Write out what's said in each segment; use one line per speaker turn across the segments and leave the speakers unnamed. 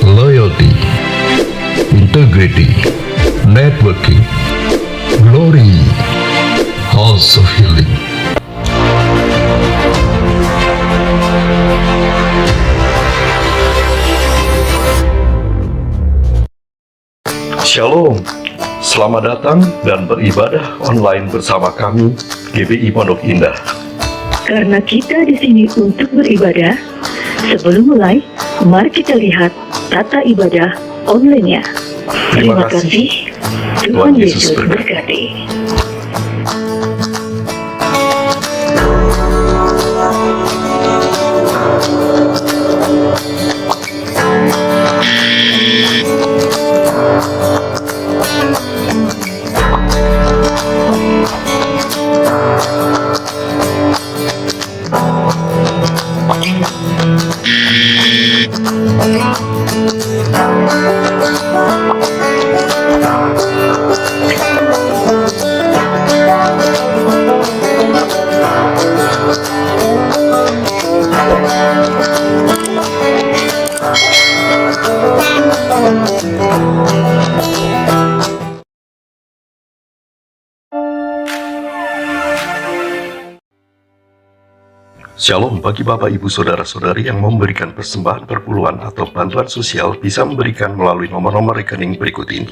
loyalty, integrity, networking, glory, house of healing.
Shalom, selamat datang dan beribadah online bersama kami GBI Pondok Indah.
Karena kita di sini untuk beribadah, sebelum mulai, mari kita lihat tata ibadah online-nya.
Terima kasih.
Tuhan Yesus berkati.
Shalom bagi Bapak Ibu Saudara-saudari yang memberikan persembahan perpuluhan atau bantuan sosial bisa memberikan melalui nomor-nomor rekening berikut ini.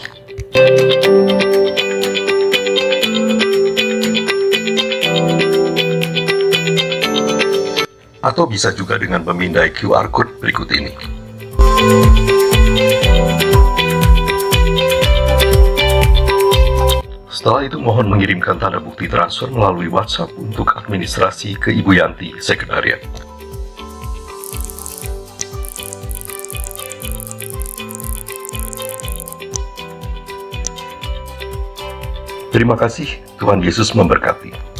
Atau bisa juga dengan memindai QR Code berikut ini. Setelah itu mohon mengirimkan tanda bukti transfer melalui WhatsApp untuk administrasi ke Ibu Yanti, Sekretariat. Terima kasih, Tuhan Yesus memberkati.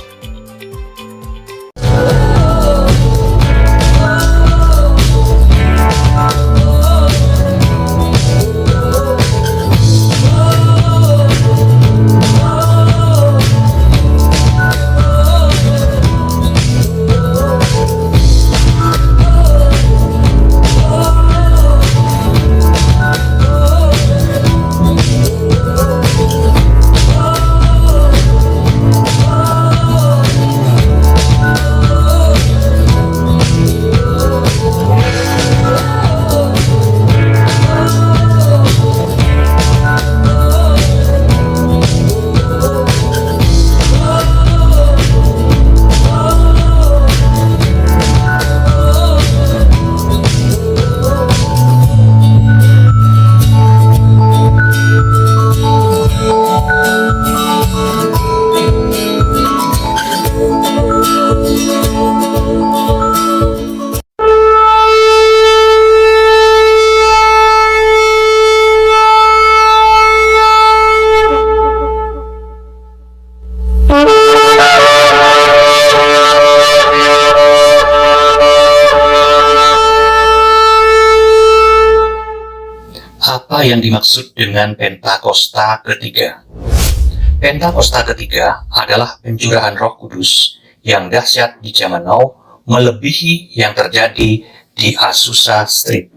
Apa yang dimaksud dengan Pentakosta ketiga? Pentakosta ketiga adalah pencurahan Roh Kudus yang dahsyat di zaman now, melebihi yang terjadi di Azusa Street.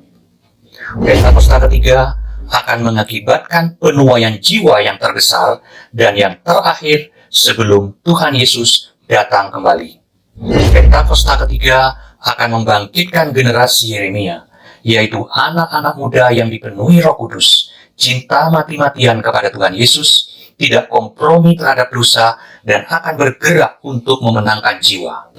Pentakosta ketiga akan mengakibatkan penuaian jiwa yang terbesar dan yang terakhir sebelum Tuhan Yesus datang kembali. Pentakosta ketiga akan membangkitkan generasi Yeremia, yaitu anak-anak muda yang dipenuhi Roh Kudus, cinta mati-matian kepada Tuhan Yesus, tidak kompromi terhadap dosa, dan akan bergerak untuk memenangkan jiwa.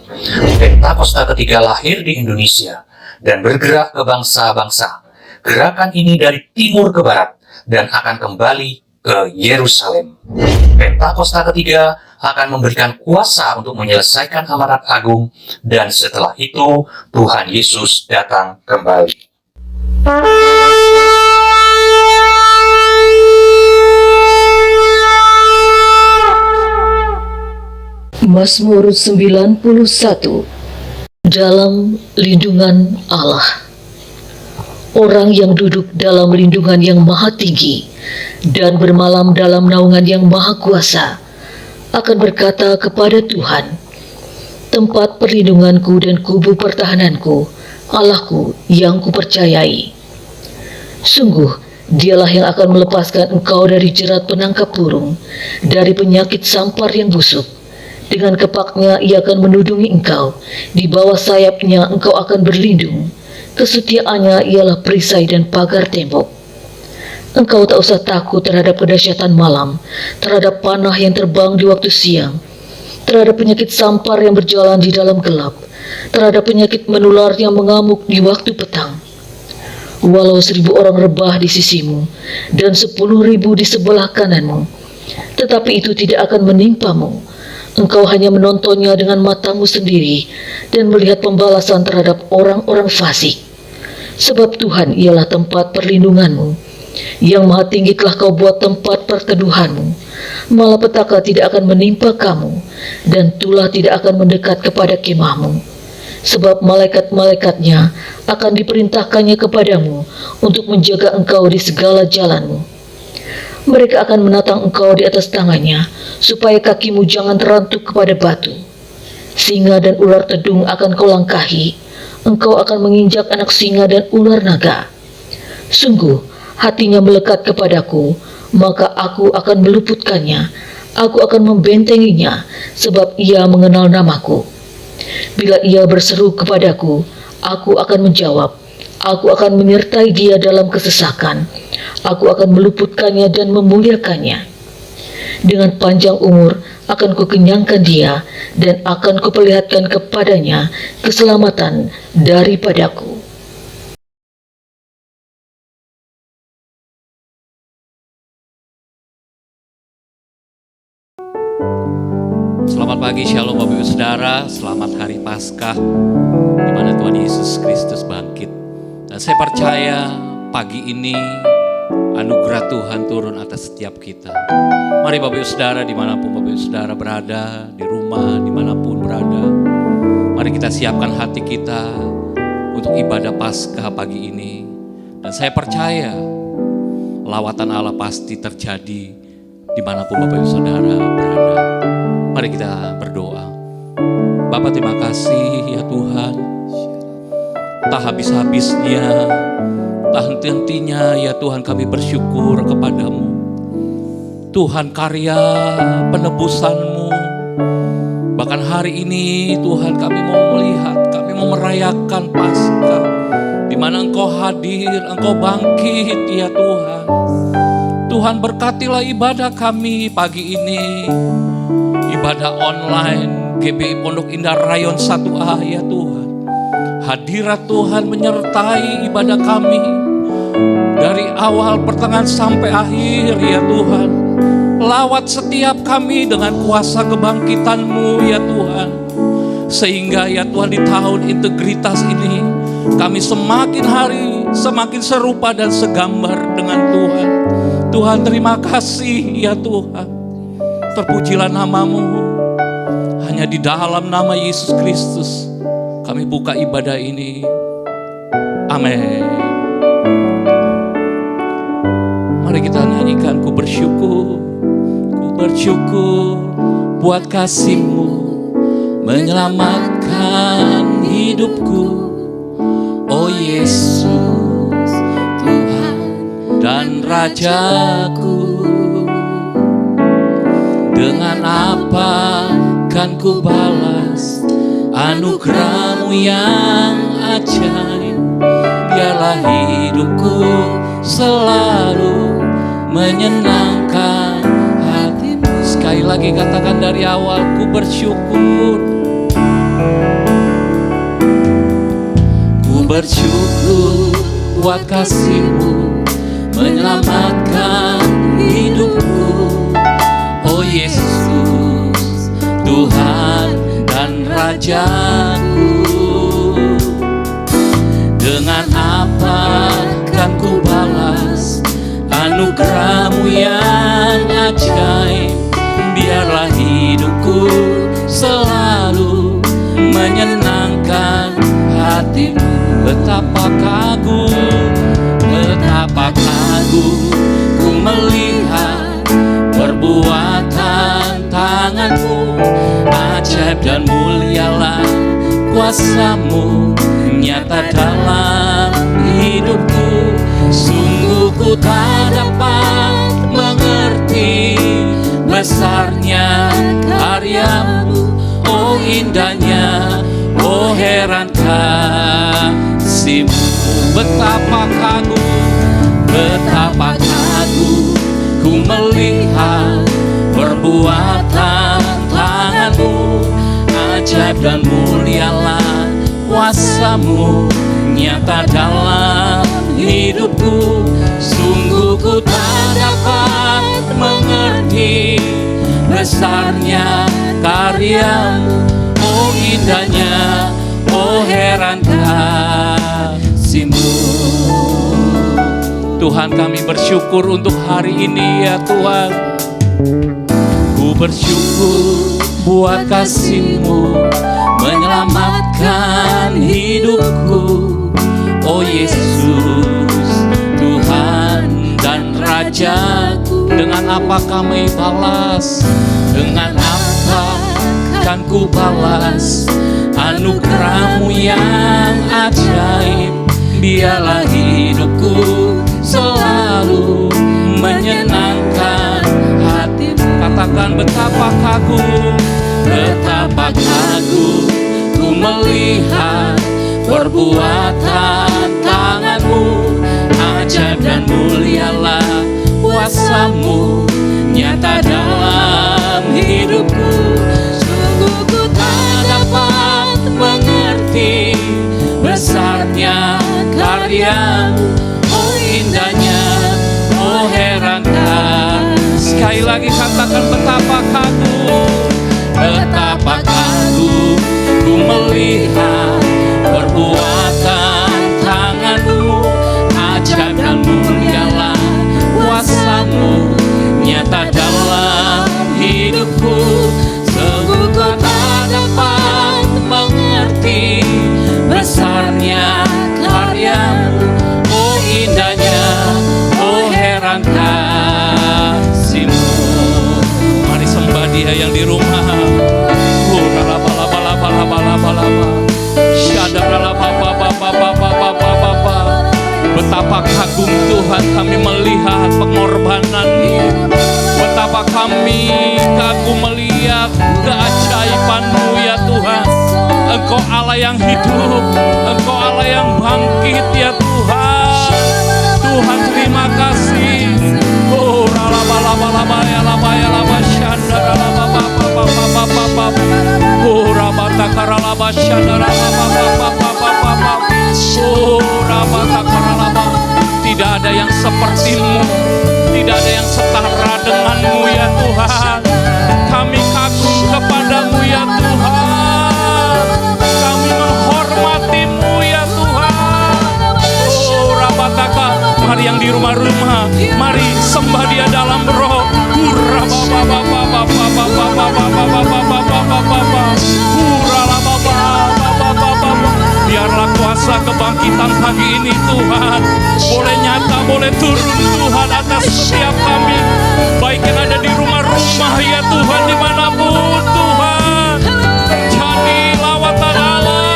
Pentakosta ketiga lahir di Indonesia dan bergerak ke bangsa-bangsa. Gerakan ini dari timur ke barat dan akan kembali ke Yerusalem. Pentakosta ketiga akan memberikan kuasa untuk menyelesaikan amanat agung, dan setelah itu Tuhan Yesus datang kembali.
Mazmur 91. Dalam lindungan Allah. Orang yang duduk dalam lindungan yang maha tinggi dan bermalam dalam naungan yang maha kuasa akan berkata kepada Tuhan, tempat perlindunganku dan kubu pertahananku, Allahku yang kupercayai. Sungguh, dialah yang akan melepaskan engkau dari jerat penangkap burung, dari penyakit sampar yang busuk. Dengan kepaknya ia akan menudungi engkau, di bawah sayapnya engkau akan berlindung. Kesetiaannya ialah perisai dan pagar tembok. Engkau tak usah takut terhadap kedahsyatan malam, terhadap panah yang terbang di waktu siang, terhadap penyakit sampar yang berjalan di dalam gelap, terhadap penyakit menular yang mengamuk di waktu petang. Walau 1.000 orang rebah di sisimu dan 10.000 di sebelah kananmu, tetapi itu tidak akan menimpamu. Engkau hanya menontonnya dengan matamu sendiri dan melihat pembalasan terhadap orang-orang fasik. Sebab Tuhan ialah tempat perlindunganmu, yang Maha Tinggi telah kau buat tempat perteduhanmu. Malapetaka tidak akan menimpa kamu, dan tulah tidak akan mendekat kepada kemahmu. Sebab malaikat-malaikatnya akan diperintahkannya kepadamu untuk menjaga engkau di segala jalanmu. Mereka akan menatang engkau di atas tangannya, supaya kakimu jangan terantuk kepada batu. Singa dan ular tedung akan kau langkahi, engkau akan menginjak anak singa dan ular naga. Sungguh, hatinya melekat kepadaku, maka aku akan meluputkannya, aku akan membentenginya, sebab ia mengenal namaku. Bila ia berseru kepadaku, aku akan menjawab, aku akan menyertai dia dalam kesesakan, aku akan meluputkannya dan memuliakannya. Dengan panjang umur akan kukenyangkan dia, dan akan kuperlihatkan kepadanya keselamatan daripadaku.
Selamat pagi, Shalom Bapak Ibu Saudara. Selamat hari Paskah di mana Tuhan Yesus Kristus bangkit. Dan saya percaya pagi ini anugerah Tuhan turun atas setiap kita. Mari Bapak Ibu Saudara, dimanapun Bapak Ibu Saudara berada, di rumah, dimanapun berada, mari kita siapkan hati kita untuk ibadah Paskah pagi ini. Dan saya percaya lawatan Allah pasti terjadi dimanapun Bapak Ibu Saudara berada. Mari kita berdoa. Bapa, terima kasih ya Tuhan. Tak habis-habisnya, tak henti-hentinya ya Tuhan, kami bersyukur kepadamu. Tuhan, karya penebusan-Mu. Bahkan hari ini Tuhan, kami mau melihat, kami mau merayakan Paskah, di mana Engkau hadir, Engkau bangkit ya Tuhan. Tuhan, berkatilah ibadah kami pagi ini. Ibadah online GBI Pondok Indah Rayon 1A ya Tuhan. Hadirat Tuhan menyertai ibadah kami dari awal, pertengahan sampai akhir ya Tuhan. Lawat setiap kami dengan kuasa kebangkitan-Mu ya Tuhan. Sehingga ya Tuhan, di tahun integritas ini kami semakin hari semakin serupa dan segambar dengan Tuhan. Tuhan, terima kasih ya Tuhan. Terpujilah nama-Mu. Hanya di dalam nama Yesus Kristus kami buka ibadah ini. Amin. Mari kita nyanyikan, ku bersyukur buat kasih-Mu menyelamatkan hidupku. Oh Yesus, Tuhan dan Rajaku. Dengan apa kan ku balas anugerah-Mu yang ajaib? Biarlah hidupku selalu menyenangkan hati-Mu. Sekali lagi katakan dari awal, ku bersyukur. Ku bersyukur buat kasih-Mu menyelamatkan hidupku. Oh Yesus, Tuhan dan Rajaku. Dengan apa kan ku balas anugerah-Mu yang ajaib? Biarlah hidupku selalu menyenangkan hati-Mu. Betapa kagum ku melihat perbuatan tangan-Mu. Ajaib dan mulialah kuasa-Mu nyata dalam hidupku. Sungguh ku tak dapat mengerti besarnya karyamu, oh indahnya, oh heran kasih-Mu. Betapa kagum ku melihat perbuatan tangan-Mu, ajaib dan mulialah kuasa-Mu nyata dalam hidupku. Sungguh ku tak dapat mengerti besarnya karya-Mu, oh indahnya, oh heran kasih-Mu. Tuhan, kami bersyukur untuk hari ini ya Tuhan. Ku bersyukur buat kasih-Mu menyelamatkan hidupku, oh Yesus, Tuhan dan Rajaku. Dengan apa kami balas? Dengan apa kan ku balas anugerah-Mu yang ajaib? Biarlah hidupku selalu menyenangkan hati-Mu. Katakan betapa kagum ku melihat perbuatan tangan-Mu, ajaib dan mulialah kuasa-Mu nyata dalam hidupku. Sungguh ku tak dapat mengerti besarnya karya-Mu, oh indahnya, oh heran. Sekali lagi katakan betapa kagum ku melihat perbuatan tangan-Mu, ajaib dan mulialah kuasa-Mu nyata dalam hidupku. Sungguh ku tak dapat mengerti besarnya karya-Mu, oh indahnya, oh heran kasih-Mu. Mari sembah Dia yang di rumah. Betapa kagum Tuhan kami melihat pengorbanan-Mu. Betapa kami kagum melihat keajaiban-Mu ya Tuhan. Engkau Allah yang hidup, Engkau Allah yang bangkit ya Tuhan. Tuhan terima kasih. Oh ralabalaba ya laba ya laba syandara laba papa papa papa. Oh rabatakaralaba syandara laba papa papa papa. Oh rabatakaralaba. Tidak ada yang seperti-Mu, tidak ada yang setara dengan-Mu ya Tuhan. Kami kagum kepada-Mu ya Tuhan. Kami menghormati-Mu ya Tuhan. Oh rabataka. Mari yang di rumah-rumah, mari sembah Dia dalam roh. Biarlah kuasa kebangkitan pagi ini Tuhan boleh nyata, boleh turun Tuhan atas setiap kami, baik yang ada di rumah-rumah ya Tuhan, dimanapun Tuhan. Jadi lawatan Allah.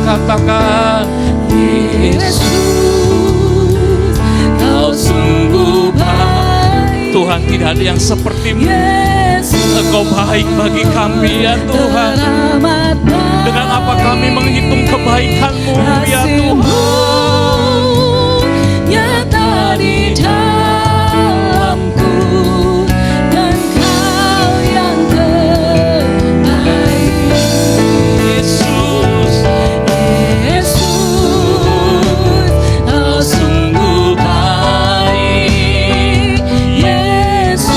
katakan, Yesus, Kau sungguh baik. Tuhan, tidak ada yang seperti-Mu. Engkau baik bagi kami ya Tuhan. Dengan apa kami menghitung kebaikan-Mu ya Tuhan.
Nyata di dalamku, dan Kau yang terbaik.
Yesus,
Kau sungguh baik. Yesus,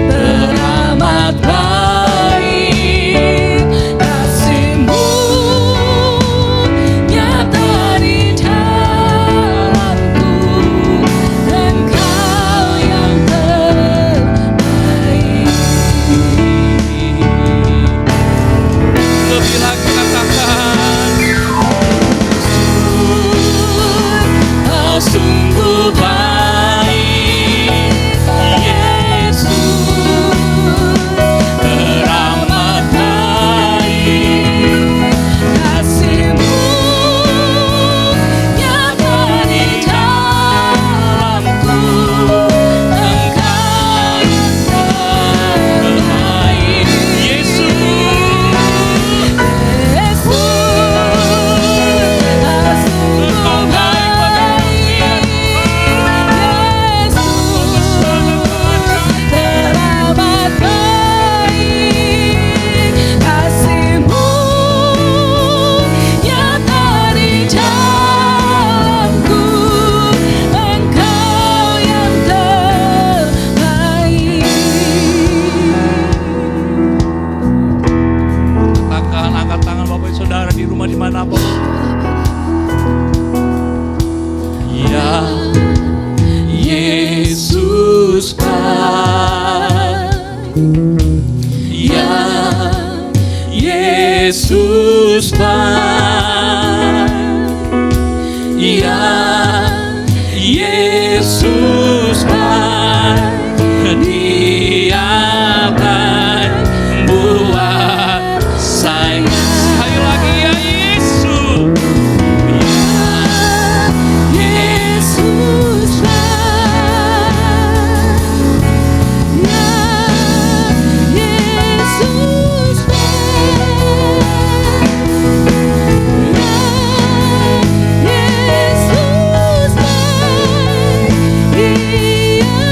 teramat baik. Kasih-Mu nyata di dalamku, dan Kau yang terbaik.
lebih lagi katakan,
Kau sungguh baik. Yesus, teramat baik. Kasih-Mu nyata di dalamku, Engkau yang terbaik.
Yesus,
Engkau baik bagi teramat baik. Kasih-Mu nyata di dalamku, Engkau yang terbaik.
katakan, angkat tangan Bapak Saudara di rumah dimanapun. Ya
Yesus baik. Ya Yesus baik. Ya Yesus baik. Dia baik buat saya.
sekali lagi ya Yesus.
Yesus baik. Ya Yesus baik. Ya Yesus baik. Dia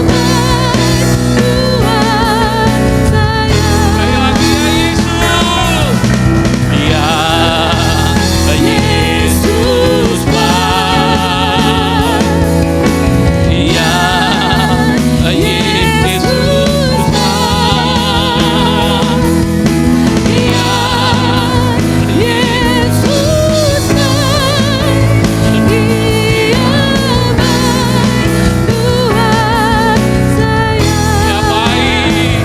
baik buat saya.
Sekali lagi ya Yesus.
Ya Yesus baik. Ya Yesus baik. Ya Yesus baik. Dia baik buat saya.
Ya baik.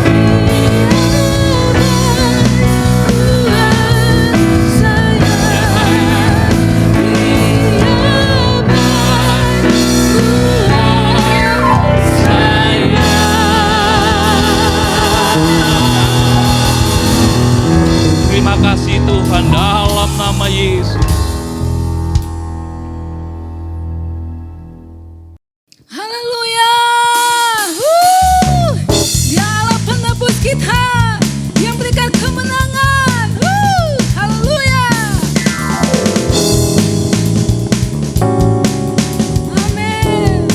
Terima kasih Tuhan dalam nama Yesus.
Haleluya. Dialah penebus kita yang berikan kemenangan. Haleluya. Amin.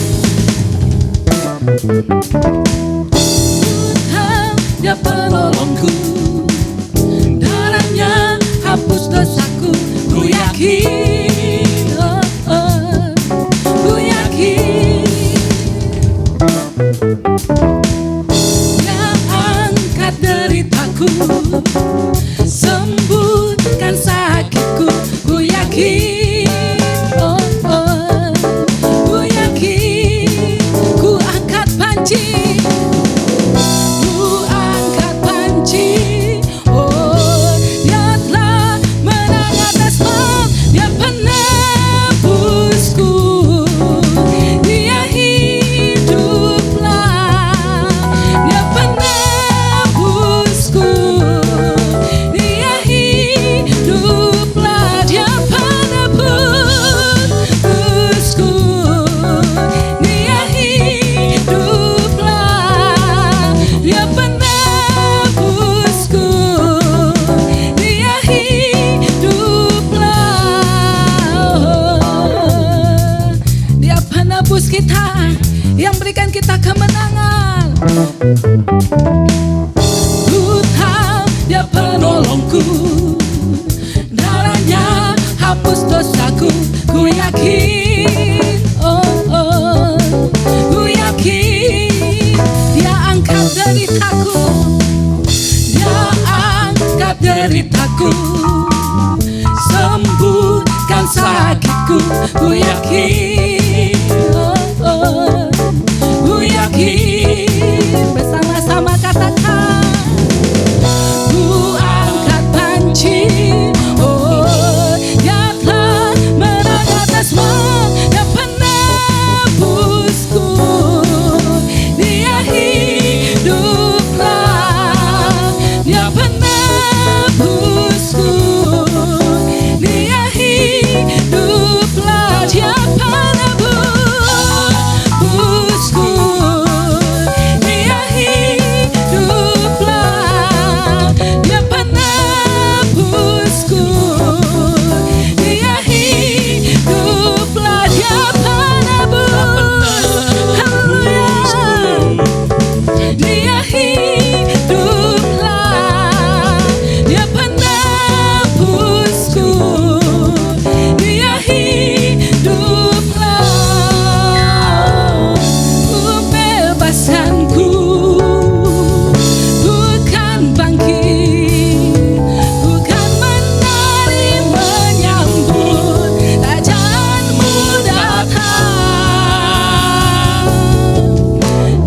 Tuhan, Dia penolongku. Darahnya hapus dosaku. Ku yakin, ku yakin. Dia angkat deritaku, sembuhkan sakitku. Ku yakin, ku yakin. Ku angkat panci, ku angkat panci. Dia telah menang atas maut. Dia penebusku. Dia hiduplah. Dia penebusku. Tuhan, Dia penolongku. Darahnya hapus dosaku. Ku yakin, ku yakin. Dia angkat deritaku. Dia angkat deritaku. Sembuhkan sakitku. Ku yakin, ku yakin. Bersama-sama katakan. Ku angkat panci. Dia telah menangkap semua. Dia penebusku. Dia hiduplah. Dia penebusku. Dia hiduplah. Dia penebusku. Dia hiduplah. Dia penebusku. Dia hiduplah. Dia penebus. Haleluya. Dia hiduplah. Dia penebusku. Dia hiduplah. Pembebasanku bukan bangkit, bukan menari menyambut kerajaanmu datang.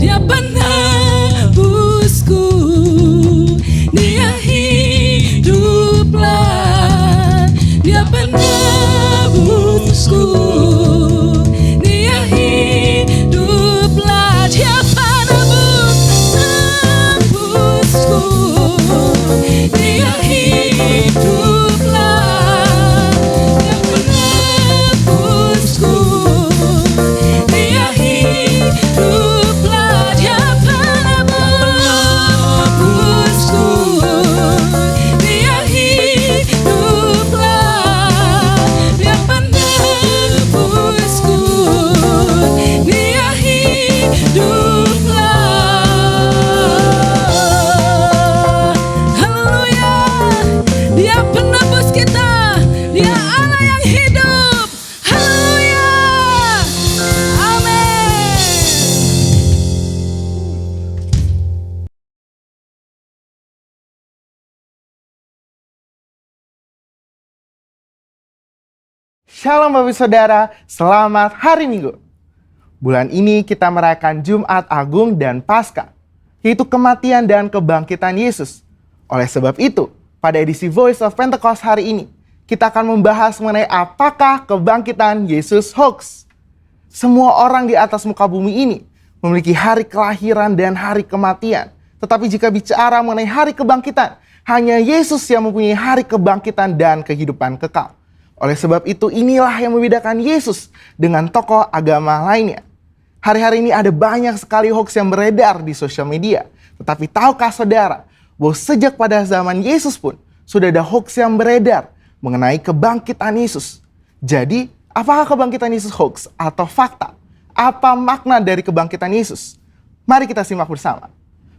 Dia penebusku. Dia hiduplah. Dia penebusku. Dia hiduplah. Dia penebusku. Dia hiduplah. Dia penebusku. Dia hiduplah. Dia penebusku. Dia hiduplah. Dia penebusku. Dia hiduplah. Haleluya. Dia penebus kita. Dia Allah yang hidup. Haleluya. Amin.
Shalom Bapak Saudara, selamat hari Minggu. Bulan ini kita merayakan Jumat Agung dan Paskah, yaitu kematian dan kebangkitan Yesus. Oleh sebab itu, pada edisi Voice of Pentecost hari ini, kita akan membahas mengenai apakah kebangkitan Yesus hoax. Semua orang di atas muka bumi ini memiliki hari kelahiran dan hari kematian. Tetapi jika bicara mengenai hari kebangkitan, hanya Yesus yang mempunyai hari kebangkitan dan kehidupan kekal. Oleh sebab itu, inilah yang membedakan Yesus dengan tokoh agama lainnya. Hari-hari ini ada banyak sekali hoax yang beredar di sosial media. Tetapi tahukah saudara, bahwa sejak pada zaman Yesus pun sudah ada hoax yang beredar mengenai kebangkitan Yesus. Jadi, apakah kebangkitan Yesus hoax atau fakta? Apa makna dari kebangkitan Yesus? Mari kita simak bersama.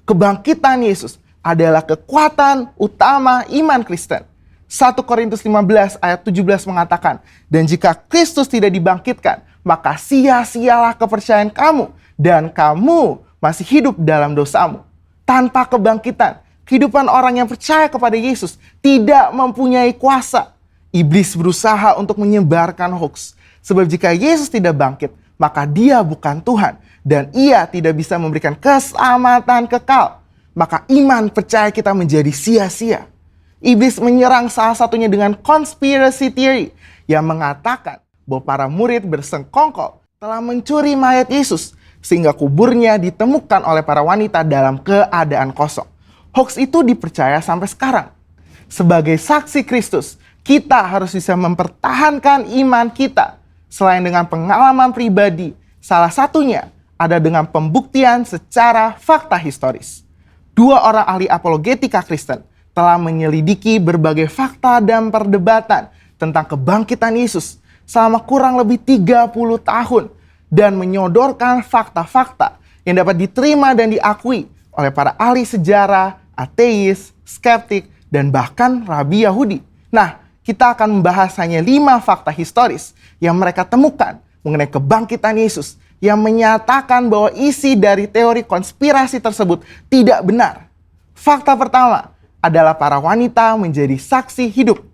Kebangkitan Yesus adalah kekuatan utama iman Kristen. 1 Korintus 15 ayat 17 mengatakan, dan jika Kristus tidak dibangkitkan, maka sia-sialah kepercayaan kamu, dan kamu masih hidup dalam dosamu. Tanpa kebangkitan, kehidupan orang yang percaya kepada Yesus tidak mempunyai kuasa. Iblis berusaha untuk menyebarkan hoax. Sebab jika Yesus tidak bangkit, maka dia bukan Tuhan, dan ia tidak bisa memberikan keselamatan kekal. Maka iman percaya kita menjadi sia-sia. Iblis menyerang salah satunya dengan conspiracy theory yang mengatakan bahwa para murid bersengkongkol telah mencuri mayat Yesus sehingga kuburnya ditemukan oleh para wanita dalam keadaan kosong. Hoax itu dipercaya sampai sekarang. Sebagai saksi Kristus, kita harus bisa mempertahankan iman kita. Selain dengan pengalaman pribadi, salah satunya ada dengan pembuktian secara fakta historis. 2 orang ahli apologetika Kristen telah menyelidiki berbagai fakta dan perdebatan tentang kebangkitan Yesus selama kurang lebih 30 tahun dan menyodorkan fakta-fakta yang dapat diterima dan diakui oleh para ahli sejarah, ateis, skeptik, dan bahkan rabi Yahudi. Nah, kita akan membahas hanya 5 fakta historis yang mereka temukan mengenai kebangkitan Yesus yang menyatakan bahwa isi dari teori konspirasi tersebut tidak benar. Fakta pertama adalah para wanita menjadi saksi hidup.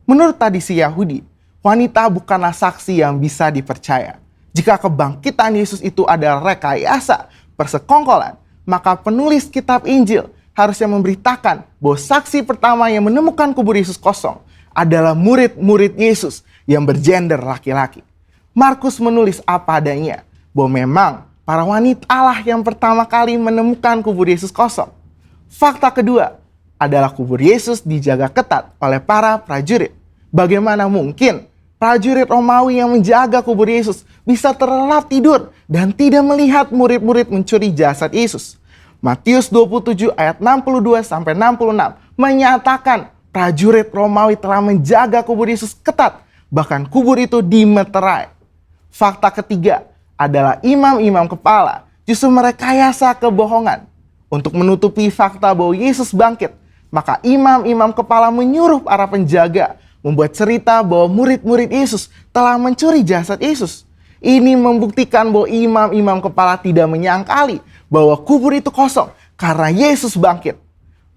Menurut tradisi Yahudi, wanita bukanlah saksi yang bisa dipercaya. Jika kebangkitan Yesus itu adalah rekayasa, persekongkolan, maka penulis kitab Injil harusnya memberitakan bahwa saksi pertama yang menemukan kubur Yesus kosong adalah murid-murid Yesus yang bergender laki-laki. Markus menulis apa adanya, bahwa memang para wanita lah yang pertama kali menemukan kubur Yesus kosong. Fakta kedua adalah kubur Yesus dijaga ketat oleh para prajurit. Bagaimana mungkin prajurit Romawi yang menjaga kubur Yesus bisa terlelap tidur dan tidak melihat murid-murid mencuri jasad Yesus? Matius 27 ayat 62-66 menyatakan prajurit Romawi telah menjaga kubur Yesus ketat, bahkan kubur itu dimeterai. Fakta ketiga adalah imam-imam kepala justru merekayasa kebohongan. Untuk menutupi fakta bahwa Yesus bangkit, maka imam-imam kepala menyuruh para penjaga membuat cerita bahwa murid-murid Yesus telah mencuri jasad Yesus. Ini membuktikan bahwa imam-imam kepala tidak menyangkali bahwa kubur itu kosong karena Yesus bangkit.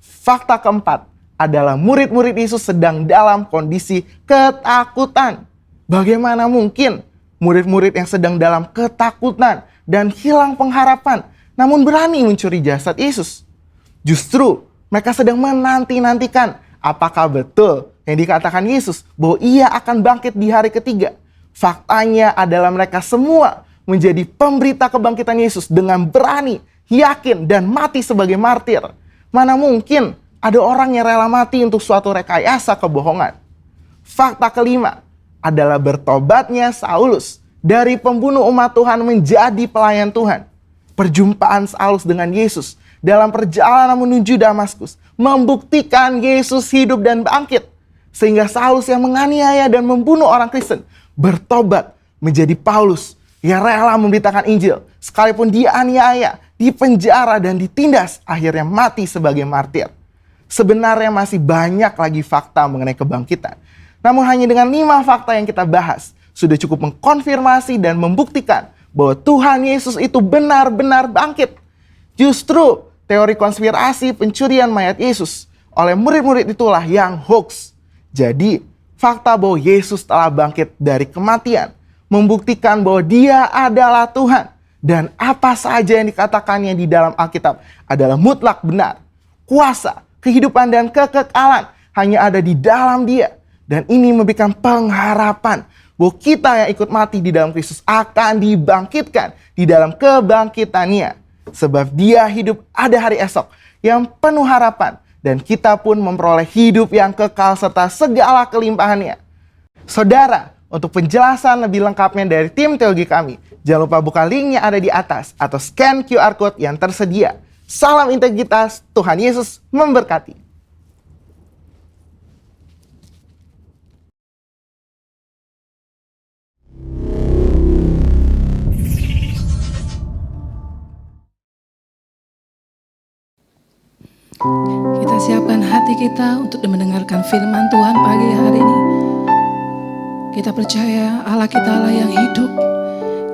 Fakta keempat adalah murid-murid Yesus sedang dalam kondisi ketakutan. Bagaimana mungkin murid-murid yang sedang dalam ketakutan dan hilang pengharapan namun berani mencuri jasad Yesus? Justru mereka sedang menanti-nantikan apakah betul yang dikatakan Yesus bahwa ia akan bangkit di hari ketiga. Faktanya adalah mereka semua menjadi pemberita kebangkitan Yesus dengan berani, yakin, dan mati sebagai martir. Mana mungkin ada orang yang rela mati untuk suatu rekayasa kebohongan. Fakta kelima adalah bertobatnya Saulus dari pembunuh umat Tuhan menjadi pelayan Tuhan. Perjumpaan Saulus dengan Yesus dalam perjalanan menuju Damaskus membuktikan Yesus hidup dan bangkit, sehingga Saulus yang menganiaya dan membunuh orang Kristen bertobat menjadi Paulus yang rela memberitakan Injil sekalipun dianiaya, dipenjara, dan ditindas, akhirnya mati sebagai martir. Sebenarnya masih banyak lagi fakta mengenai kebangkitan. Namun hanya dengan 5 fakta yang kita bahas sudah cukup mengkonfirmasi dan membuktikan bahwa Tuhan Yesus itu benar-benar bangkit. Justru teori konspirasi pencurian mayat Yesus oleh murid-murid itulah yang hoax. Jadi fakta bahwa Yesus telah bangkit dari kematian membuktikan bahwa dia adalah Tuhan. Dan apa saja yang dikatakannya di dalam Alkitab adalah mutlak benar. Kuasa, kehidupan, dan kekekalan hanya ada di dalam dia. Dan ini memberikan pengharapan bahwa kita yang ikut mati di dalam Kristus akan dibangkitkan di dalam kebangkitannya. Sebab dia hidup ada hari esok yang penuh harapan. Dan kita pun memperoleh hidup yang kekal serta segala kelimpahannya. Saudara, untuk penjelasan lebih lengkapnya dari tim teologi kami, jangan lupa buka link yang ada di atas atau scan QR Code yang tersedia. Salam integritas, Tuhan Yesus memberkati.
Kita siapkan hati kita untuk mendengarkan firman Tuhan pagi hari ini. Kita percaya Allah kita Allah yang hidup.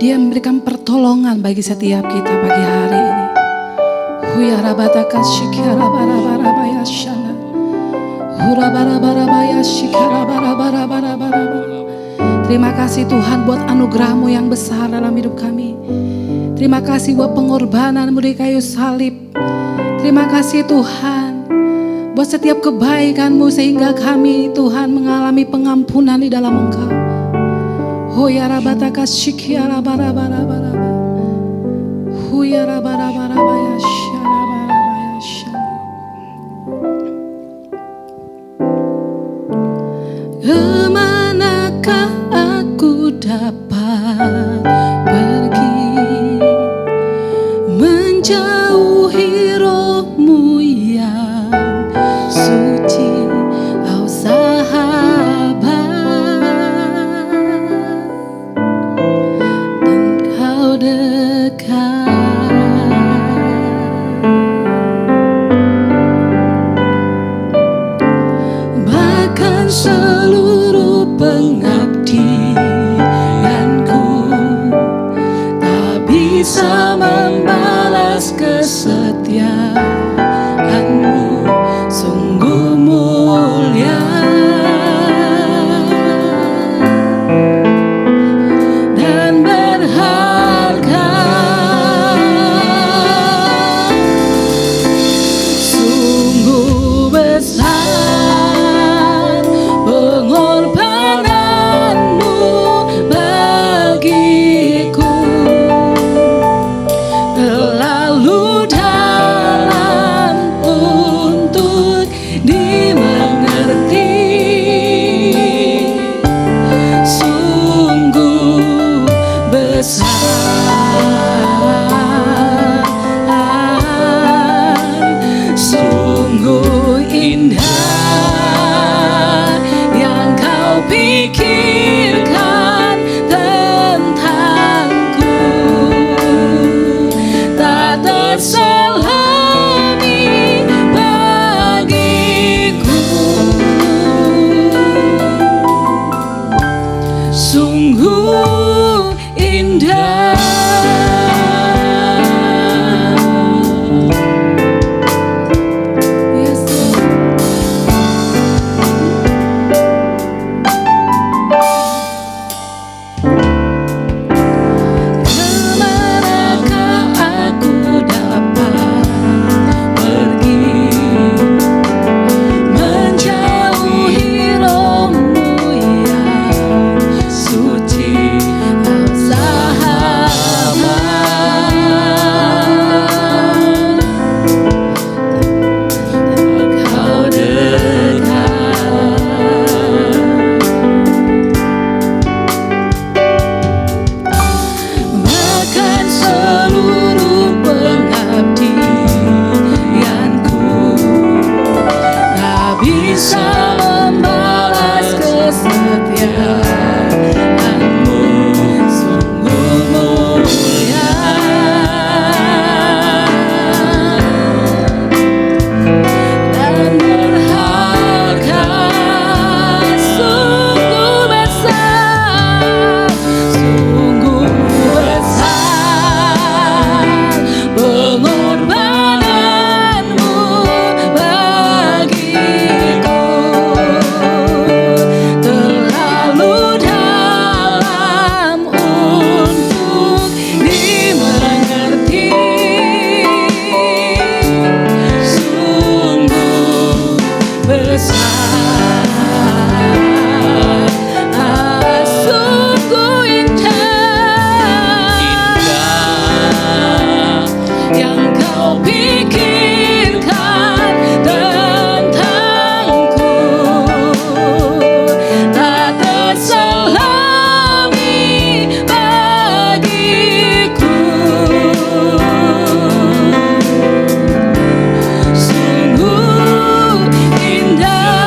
Dia memberikan pertolongan bagi setiap kita pagi hari ini. Terima kasih Tuhan buat anugerah-Mu yang besar dalam hidup kami. Terima kasih buat pengorbanan-Mu di kayu salib. Terima kasih Tuhan buat setiap kebaikan-Mu sehingga kami Tuhan mengalami pengampunan di dalam Engkau. Huyara bataka shikiara bara bara bara. Huyara bara bara baya shara bara baya shara. Kemanakah aku dapat pergi menjauhi roh-Mu yang suci, oh sahabat, dan Kau dekat. Bahkan seluruh pengabdianku tak bisa membalas kesetiaanmu, sungguh mulia dan berharga. Sungguh besar pengorbananmu bagiku, terlalu dalam untuk dimengerti. Sungguh besar, sungguh indah yang kau pikirkan tentangku, tak terselami bagiku. Sungguh indah. Yes, kemanakah aku dapat pergi, menjauhi rohmu yang suci, sahabat. Kau dekat, bahkan seluruh pengabdianku tak bisa membalas kesetiaanmu, sungguh mulia dan berharga. Sungguh besar, sungguh besar pengorbananmu bagiku, terlalu dalam untuk dimengerti. Sungguh besar, sungguh indah yang kau pikirkan tentangku, tak terselami bagiku. Sungguh indah.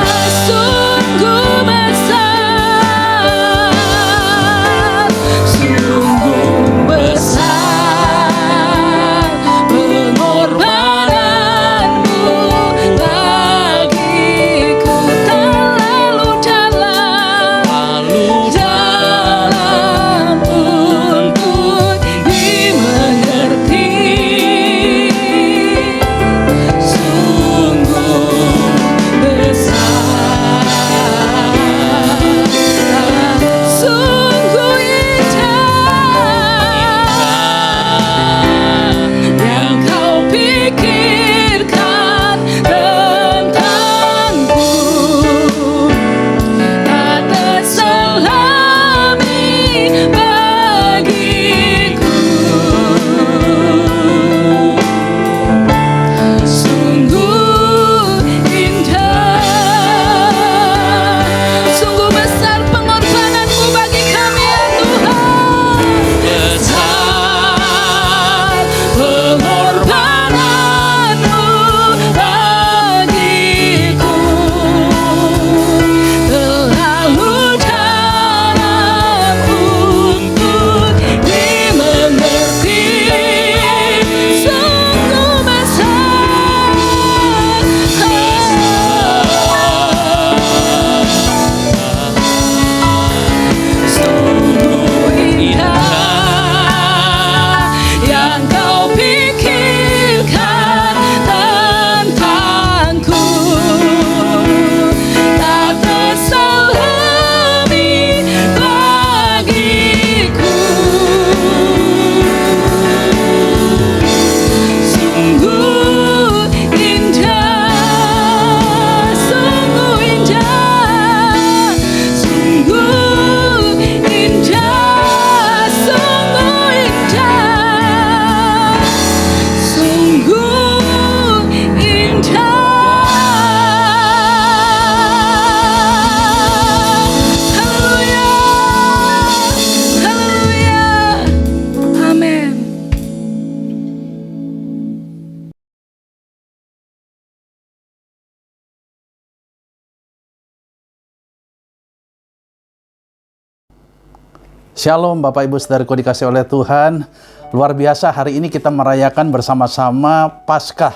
Shalom Bapak Ibu Saudaraku dikasih oleh Tuhan. Luar biasa, hari ini kita merayakan bersama-sama Paskah,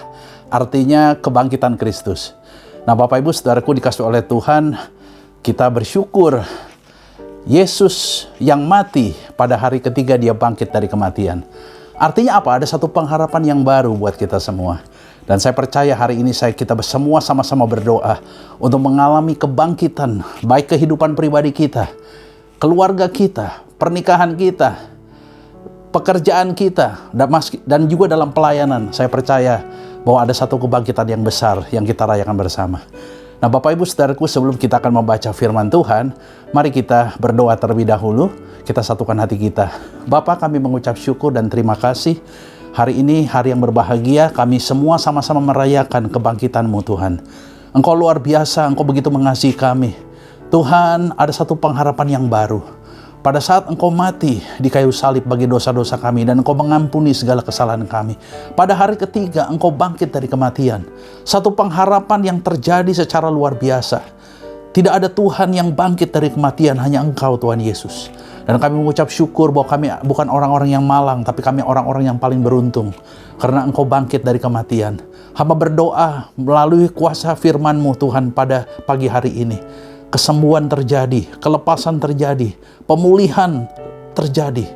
artinya kebangkitan Kristus. Nah Bapak Ibu Saudaraku dikasih oleh Tuhan, kita bersyukur Yesus yang mati pada hari ketiga dia bangkit dari kematian. Artinya apa? Ada satu pengharapan yang baru buat kita semua. Dan saya percaya hari ini kita semua sama-sama berdoa untuk mengalami kebangkitan, baik kehidupan pribadi kita, keluarga kita, pernikahan kita, pekerjaan kita, dan juga dalam pelayanan. Saya percaya bahwa ada satu kebangkitan yang besar yang kita rayakan bersama. Nah Bapak Ibu Saudaraku, sebelum kita akan membaca firman Tuhan, mari kita berdoa terlebih dahulu. Kita satukan hati kita. Bapa, kami mengucap syukur dan terima kasih. Hari ini hari yang berbahagia, kami semua sama-sama merayakan kebangkitan-Mu Tuhan. Engkau luar biasa, Engkau begitu mengasihi kami. Tuhan, ada satu pengharapan yang baru. Pada saat Engkau mati di kayu salib bagi dosa-dosa kami dan Engkau mengampuni segala kesalahan kami. Pada hari ketiga Engkau bangkit dari kematian. Satu pengharapan yang terjadi secara luar biasa. Tidak ada Tuhan yang bangkit dari kematian, hanya Engkau Tuhan Yesus. Dan kami mengucap syukur bahwa kami bukan orang-orang yang malang, tapi kami orang-orang yang paling beruntung. Karena Engkau bangkit dari kematian. Hamba berdoa melalui kuasa firman-Mu Tuhan pada pagi hari ini. Kesembuhan terjadi, kelepasan terjadi, pemulihan terjadi,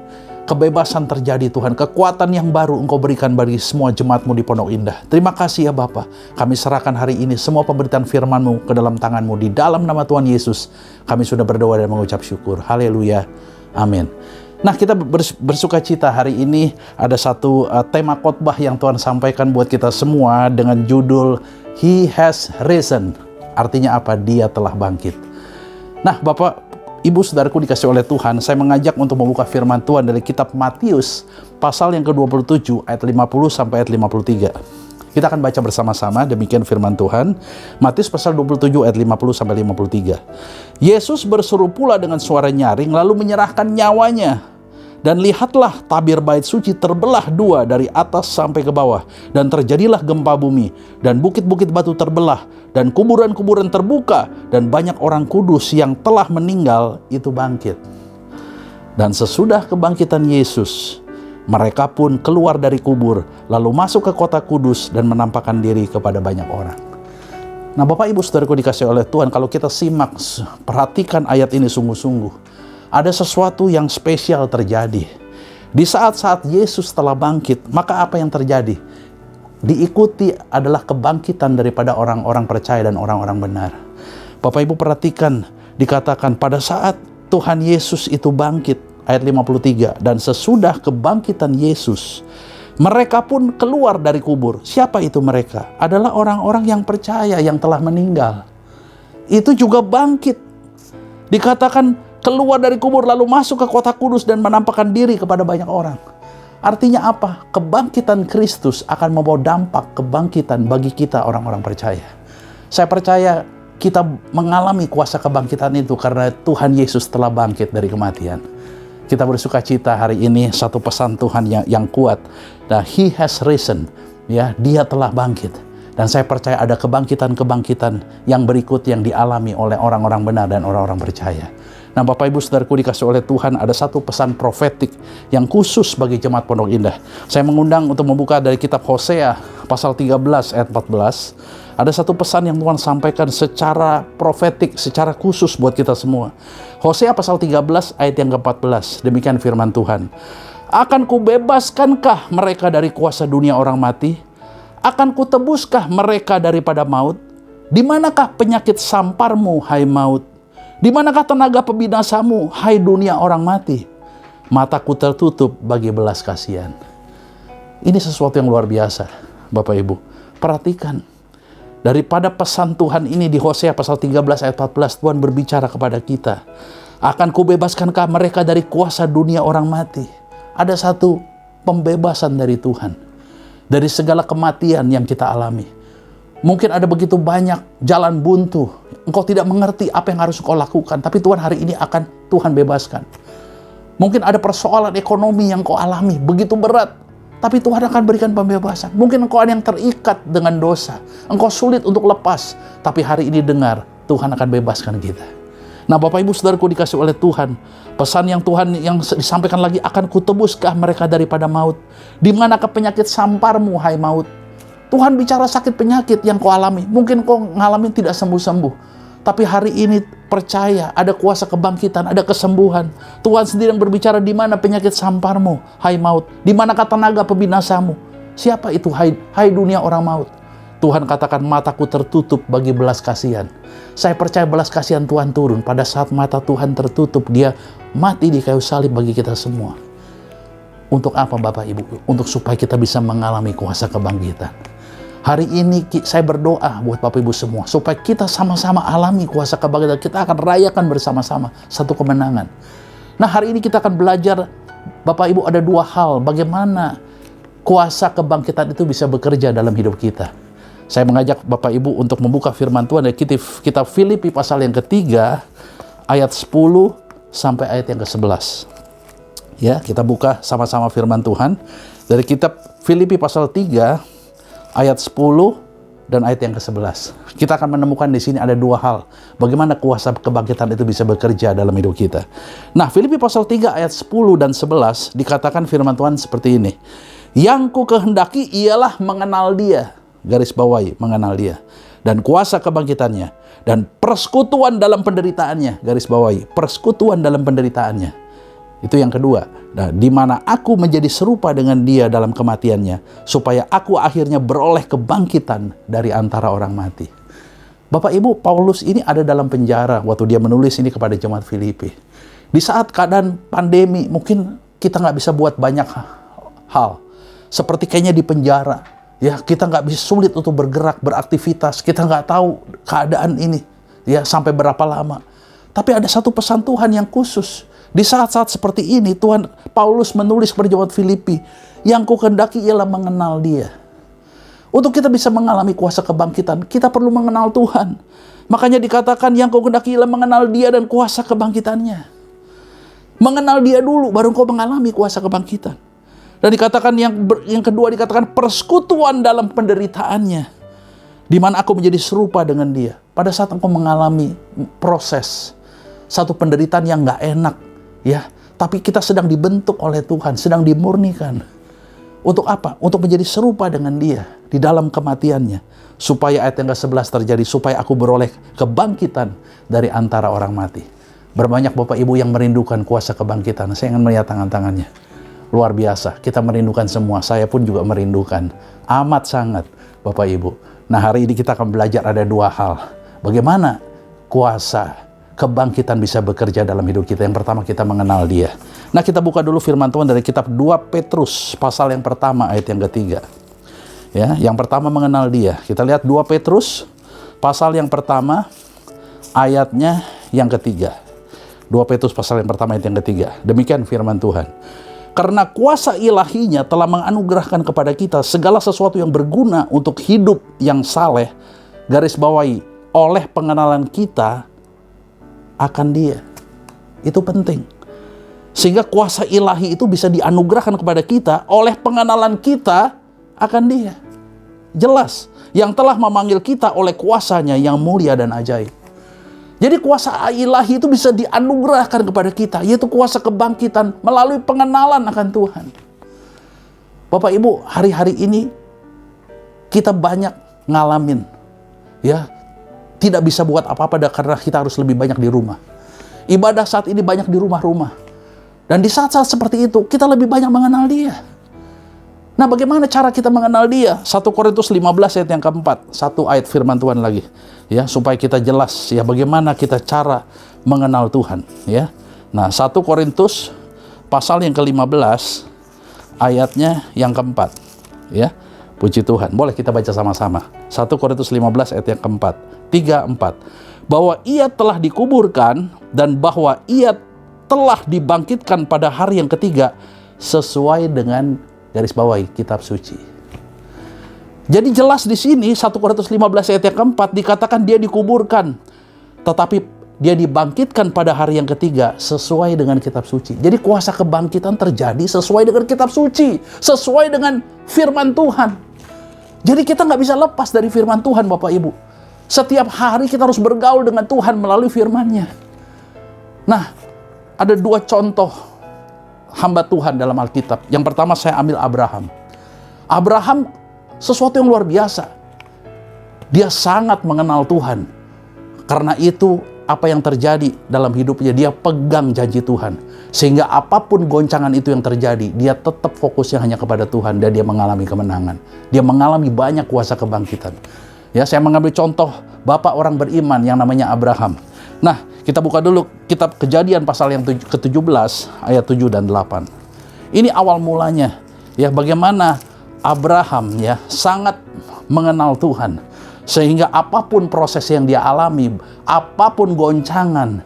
kebebasan terjadi Tuhan. Kekuatan yang baru Engkau berikan bagi semua jemaat-Mu di Pondok Indah. Terima kasih ya Bapa. Kami serahkan hari ini semua pemberitaan firman-Mu ke dalam tangan-Mu. Di dalam nama Tuhan Yesus, kami sudah berdoa dan mengucap syukur. Haleluya. Amin. Nah kita bersuka cita hari ini ada satu tema khotbah yang Tuhan sampaikan buat kita semua dengan judul He has risen. Artinya apa? Dia telah bangkit. Nah Bapak, Ibu Saudaraku dikasih oleh Tuhan, saya mengajak untuk membuka firman Tuhan dari kitab Matius pasal yang ke-27 ayat 50 sampai ayat 53. Kita akan baca bersama-sama, demikian firman Tuhan. Matius pasal 27 ayat 50 sampai 53. Yesus berseru pula dengan suara nyaring lalu menyerahkan nyawanya. Dan lihatlah tabir bait suci terbelah dua dari atas sampai ke bawah. Dan terjadilah gempa bumi. Dan bukit-bukit batu terbelah. Dan kuburan-kuburan terbuka. Dan banyak orang kudus yang telah meninggal itu bangkit. Dan sesudah kebangkitan Yesus, mereka pun keluar dari kubur. Lalu masuk ke kota kudus dan menampakkan diri kepada banyak orang. Nah Bapak Ibu Saudaraku dikasih oleh Tuhan, kalau kita simak, perhatikan ayat ini sungguh-sungguh. Ada sesuatu yang spesial terjadi. Di saat-saat Yesus telah bangkit, maka apa yang terjadi? Diikuti adalah kebangkitan daripada orang-orang percaya dan orang-orang benar. Bapak Ibu perhatikan, dikatakan pada saat Tuhan Yesus itu bangkit, ayat 53, dan sesudah kebangkitan Yesus, mereka pun keluar dari kubur. Siapa itu mereka? Adalah orang-orang yang percaya, yang telah meninggal. Itu juga bangkit. Dikatakan keluar dari kubur lalu masuk ke kota kudus dan menampakkan diri kepada banyak orang. Artinya apa? Kebangkitan Kristus akan membawa dampak kebangkitan bagi kita orang-orang percaya. Saya percaya kita mengalami kuasa kebangkitan itu karena Tuhan Yesus telah bangkit dari kematian. Kita bersuka cita hari ini, satu pesan Tuhan yang kuat. Nah, He has risen. Ya, dia telah bangkit. Dan saya percaya ada kebangkitan-kebangkitan yang berikut yang dialami oleh orang-orang benar dan orang-orang percaya. Nah Bapak Ibu Saudaraku dikasih oleh Tuhan, ada satu pesan profetik yang khusus bagi jemaat Pondok Indah. Saya mengundang untuk membuka dari kitab Hosea pasal 13 ayat 14. Ada satu pesan yang Tuhan sampaikan secara profetik, secara khusus buat kita semua. Hosea pasal 13 ayat yang ke-14. Demikian firman Tuhan. Akan kubebaskankah mereka dari kuasa dunia orang mati? Akan kutebuskah mereka daripada maut? Di manakah penyakit samparmu, hai maut? Di manakah tenaga pembinasamu, hai dunia orang mati? Mataku tertutup bagi belas kasihan. Ini sesuatu yang luar biasa, Bapak Ibu. Perhatikan. Daripada pesan Tuhan ini di Hosea pasal 13 ayat 14, Tuhan berbicara kepada kita. Akan kubebaskankah mereka dari kuasa dunia orang mati? Ada satu pembebasan dari Tuhan. Dari segala kematian yang kita alami. Mungkin ada begitu banyak jalan buntu. Engkau tidak mengerti apa yang harus engkau lakukan. Tapi Tuhan hari ini akan Tuhan bebaskan. Mungkin ada persoalan ekonomi yang engkau alami. Begitu berat. Tapi Tuhan akan berikan pembebasan. Mungkin engkau ada yang terikat dengan dosa. Engkau sulit untuk lepas. Tapi hari ini dengar, Tuhan akan bebaskan kita. Nah Bapak Ibu Saudaraku dikasih oleh Tuhan, pesan yang Tuhan yang disampaikan lagi, akan kutebuskah mereka daripada maut? Di manakah penyakit samparmu, hai maut? Tuhan bicara sakit penyakit yang kau alami. Mungkin kau ngalamin tidak sembuh-sembuh. Tapi hari ini percaya ada kuasa kebangkitan, ada kesembuhan. Tuhan sendiri yang berbicara, di mana penyakit samparmu, hai maut? Di manakah tenaga pembinasamu? Siapa itu, hai dunia orang maut? Tuhan katakan, mataku tertutup bagi belas kasihan. Saya percaya belas kasihan Tuhan turun. Pada saat mata Tuhan tertutup, dia mati di kayu salib bagi kita semua. Untuk apa Bapak Ibu? Untuk supaya kita bisa mengalami kuasa kebangkitan. Hari ini saya berdoa buat Bapak Ibu semua, supaya kita sama-sama alami kuasa kebangkitan. Kita akan rayakan bersama-sama satu kemenangan. Nah hari ini kita akan belajar, Bapak Ibu, ada dua hal. Bagaimana kuasa kebangkitan itu bisa bekerja dalam hidup kita. Saya mengajak Bapak Ibu untuk membuka firman Tuhan dari kitab Filipi pasal yang ketiga, ayat 10 sampai ayat yang ke-11. Ya, kita buka sama-sama firman Tuhan dari kitab Filipi pasal 3 ayat 10 dan ayat yang ke-11. Kita akan menemukan di sini ada dua hal. Bagaimana kuasa kebangkitan itu bisa bekerja dalam hidup kita. Nah, Filipi pasal 3 ayat 10 dan 11 dikatakan firman Tuhan seperti ini. Yang ku kehendaki ialah mengenal Dia, garis bawahi, mengenal Dia, dan kuasa kebangkitannya, dan persekutuan dalam penderitaannya, garis bawahi, persekutuan dalam penderitaannya. Itu yang kedua. Nah, di mana aku menjadi serupa dengan Dia dalam kematiannya, supaya aku akhirnya beroleh kebangkitan dari antara orang mati. Bapak Ibu, Paulus ini ada dalam penjara waktu dia menulis ini kepada jemaat Filipi. Di saat keadaan pandemi, mungkin kita nggak bisa buat banyak hal. Seperti kayaknya di penjara, ya kita nggak bisa, sulit untuk bergerak, beraktivitas. Kita nggak tahu keadaan ini, ya sampai berapa lama. Tapi ada satu pesan Tuhan yang khusus. Di saat-saat seperti ini, Tuhan Paulus menulis kepada jemaat Filipi, yang ku kehendaki ialah mengenal Dia. Untuk kita bisa mengalami kuasa kebangkitan, kita perlu mengenal Tuhan. Makanya dikatakan, yang ku kehendaki ialah mengenal Dia dan kuasa kebangkitannya. Mengenal Dia dulu, baru kau mengalami kuasa kebangkitan. Dan dikatakan yang kedua, dikatakan persekutuan dalam penderitaannya, di mana aku menjadi serupa dengan Dia. Pada saat engkau mengalami proses satu penderitaan yang nggak enak, ya, tapi kita sedang dibentuk oleh Tuhan, sedang dimurnikan. Untuk apa? Untuk menjadi serupa dengan Dia di dalam kematiannya. Supaya ayat yang ke-11 terjadi, supaya aku beroleh kebangkitan dari antara orang mati. Berbanyak Bapak Ibu yang merindukan kuasa kebangkitan. Saya ingin melihat tangan-tangannya. Luar biasa, kita merindukan semua. Saya pun juga merindukan. Amat sangat Bapak Ibu. Nah hari ini kita akan belajar ada dua hal. Bagaimana kuasa kebangkitan bisa bekerja dalam hidup kita. Yang pertama, kita mengenal Dia. Nah kita buka dulu firman Tuhan dari kitab 2 Petrus pasal yang pertama ayat yang ketiga. Ya, yang pertama mengenal Dia. Kita lihat 2 Petrus pasal yang pertama ayatnya yang ketiga. 2 Petrus pasal yang pertama ayat yang ketiga. Demikian firman Tuhan. Karena kuasa ilahinya telah menganugerahkan kepada kita segala sesuatu yang berguna untuk hidup yang saleh, garis bawahi, oleh pengenalan kita akan Dia. Itu penting. Sehingga kuasa ilahi itu bisa dianugerahkan kepada kita oleh pengenalan kita akan Dia. Jelas, yang telah memanggil kita oleh kuasanya yang mulia dan ajaib. Jadi kuasa ilahi itu bisa dianugerahkan kepada kita, yaitu kuasa kebangkitan melalui pengenalan akan Tuhan. Bapak Ibu, hari-hari ini kita banyak ngalamin, ya, tidak bisa buat apa-apa karena kita harus lebih banyak di rumah. Ibadah saat ini banyak di rumah-rumah. Dan di saat-saat seperti itu, kita lebih banyak mengenal Dia. Nah, bagaimana cara kita mengenal Dia? 1 Korintus 15 ayat yang keempat. Satu ayat firman Tuhan lagi. Ya, supaya kita jelas ya bagaimana kita cara mengenal Tuhan. Ya. Nah, 1 Korintus pasal yang ke-15 ayatnya yang keempat. Ya, puji Tuhan. Boleh kita baca sama-sama. 1 Korintus 15 ayat yang keempat. 3-4. Bahwa Ia telah dikuburkan dan bahwa Ia telah dibangkitkan pada hari yang ketiga sesuai dengan garis bawahi kitab suci. Jadi jelas di sini 1 Korintus 15 ayat yang keempat dikatakan Dia dikuburkan, tetapi Dia dibangkitkan pada hari yang ketiga sesuai dengan kitab suci. Jadi kuasa kebangkitan terjadi sesuai dengan kitab suci, sesuai dengan firman Tuhan. Jadi kita nggak bisa lepas dari firman Tuhan, Bapak Ibu. Setiap hari kita harus bergaul dengan Tuhan melalui firman-Nya. Nah, ada 2 contoh hamba Tuhan dalam Alkitab. Yang pertama saya ambil Abraham. Abraham sesuatu yang luar biasa. Dia sangat mengenal Tuhan. Karena itu apa yang terjadi dalam hidupnya, dia pegang janji Tuhan. Sehingga apapun goncangan itu yang terjadi, dia tetap fokusnya hanya kepada Tuhan dan dia mengalami kemenangan. Dia mengalami banyak kuasa kebangkitan. Ya, saya mengambil contoh bapak orang beriman yang namanya Abraham. Nah, kita buka dulu kitab Kejadian pasal yang ke-17 ayat 7 dan 8. Ini awal mulanya, ya, bagaimana Abraham ya sangat mengenal Tuhan. Sehingga apapun proses yang dia alami, apapun goncangan,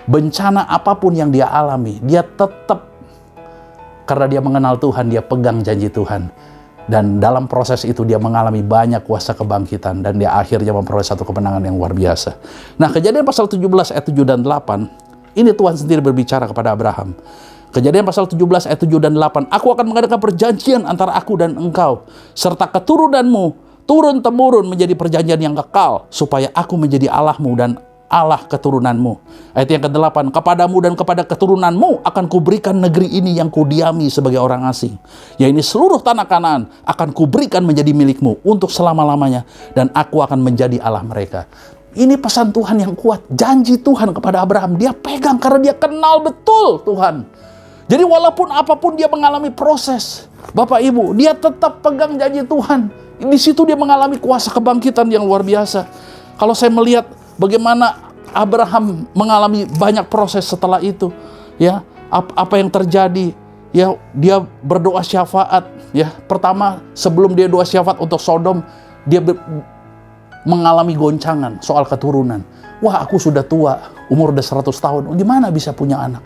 bencana apapun yang dia alami, dia tetap, karena dia mengenal Tuhan, dia pegang janji Tuhan. Dan dalam proses itu dia mengalami banyak kuasa kebangkitan, dan dia akhirnya memperoleh satu kemenangan yang luar biasa. Nah, Kejadian pasal 17 ayat 7 dan 8, ini Tuhan sendiri berbicara kepada Abraham. Kejadian pasal 17 ayat 7 dan 8, aku akan mengadakan perjanjian antara aku dan engkau, serta keturunanmu, turun-temurun menjadi perjanjian yang kekal, supaya aku menjadi Allahmu dan Allah keturunanmu. Ayat yang ke-8, kepadamu dan kepada keturunanmu akan kuberikan negeri ini yang kudiami sebagai orang asing. Ya, ini seluruh tanah Kanaan akan kuberikan menjadi milikmu untuk selama-lamanya, dan aku akan menjadi Allah mereka. Ini pesan Tuhan yang kuat, janji Tuhan kepada Abraham. Dia pegang karena dia kenal betul Tuhan. Jadi walaupun apapun dia mengalami proses, Bapak Ibu, dia tetap pegang janji Tuhan. Di situ dia mengalami kuasa kebangkitan yang luar biasa. Kalau saya melihat bagaimana Abraham mengalami banyak proses setelah itu, ya, apa yang terjadi, ya, dia berdoa syafaat, ya. Pertama, sebelum dia doa syafaat untuk Sodom, dia mengalami goncangan soal keturunan. Wah, aku sudah tua, umur udah 100 tahun, gimana bisa punya anak?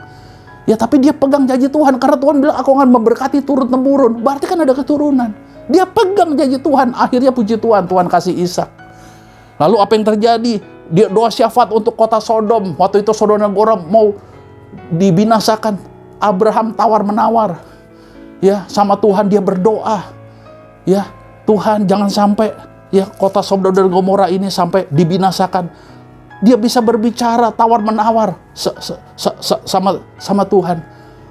Ya, tapi dia pegang janji Tuhan, karena Tuhan bilang aku akan memberkati turun-temurun. Berarti kan ada keturunan. Dia pegang janji Tuhan, akhirnya puji Tuhan, Tuhan kasih Ishak. Lalu apa yang terjadi? Dia doa syafaat untuk kota Sodom. Waktu itu Sodom dan Gomora mau dibinasakan. Abraham tawar-menawar, ya, sama Tuhan. Dia berdoa, ya, Tuhan jangan sampai, ya, kota Sodom dan Gomora ini sampai dibinasakan. Dia bisa berbicara tawar-menawar sama Tuhan.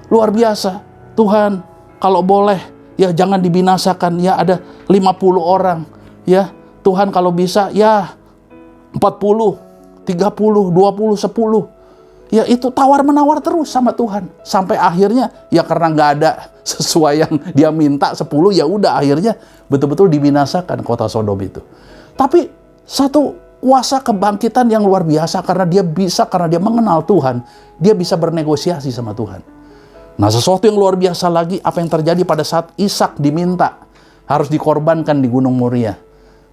Luar biasa. Tuhan, kalau boleh, ya, jangan dibinasakan, ya, ada 50 orang, ya, Tuhan kalau bisa, ya, 40, 30, 20, 10. Ya, itu tawar-menawar terus sama Tuhan. Sampai akhirnya, ya, karena nggak ada sesuai yang dia minta 10, ya udah akhirnya betul-betul dibinasakan kota Sodom itu. Tapi satu kuasa kebangkitan yang luar biasa karena dia mengenal Tuhan, dia bisa bernegosiasi sama Tuhan. Nah, sesuatu yang luar biasa lagi, apa yang terjadi pada saat Ishak diminta harus dikorbankan di Gunung Moria.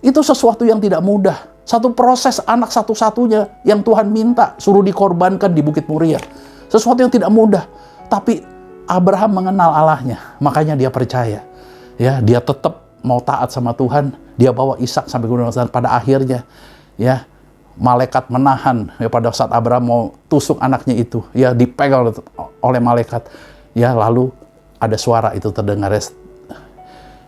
Itu sesuatu yang tidak mudah. Satu proses anak satu-satunya yang Tuhan minta suruh dikorbankan di Bukit Moria. Sesuatu yang tidak mudah. Tapi Abraham mengenal Allahnya, makanya dia percaya. Ya, dia tetap mau taat sama Tuhan. Dia bawa Ishak sampai Gunung Moria. Pada akhirnya, ya, malaikat menahan, ya, pada saat Abraham mau tusuk anaknya itu, ya, dipegang oleh malaikat. Ya, lalu ada suara itu terdengar,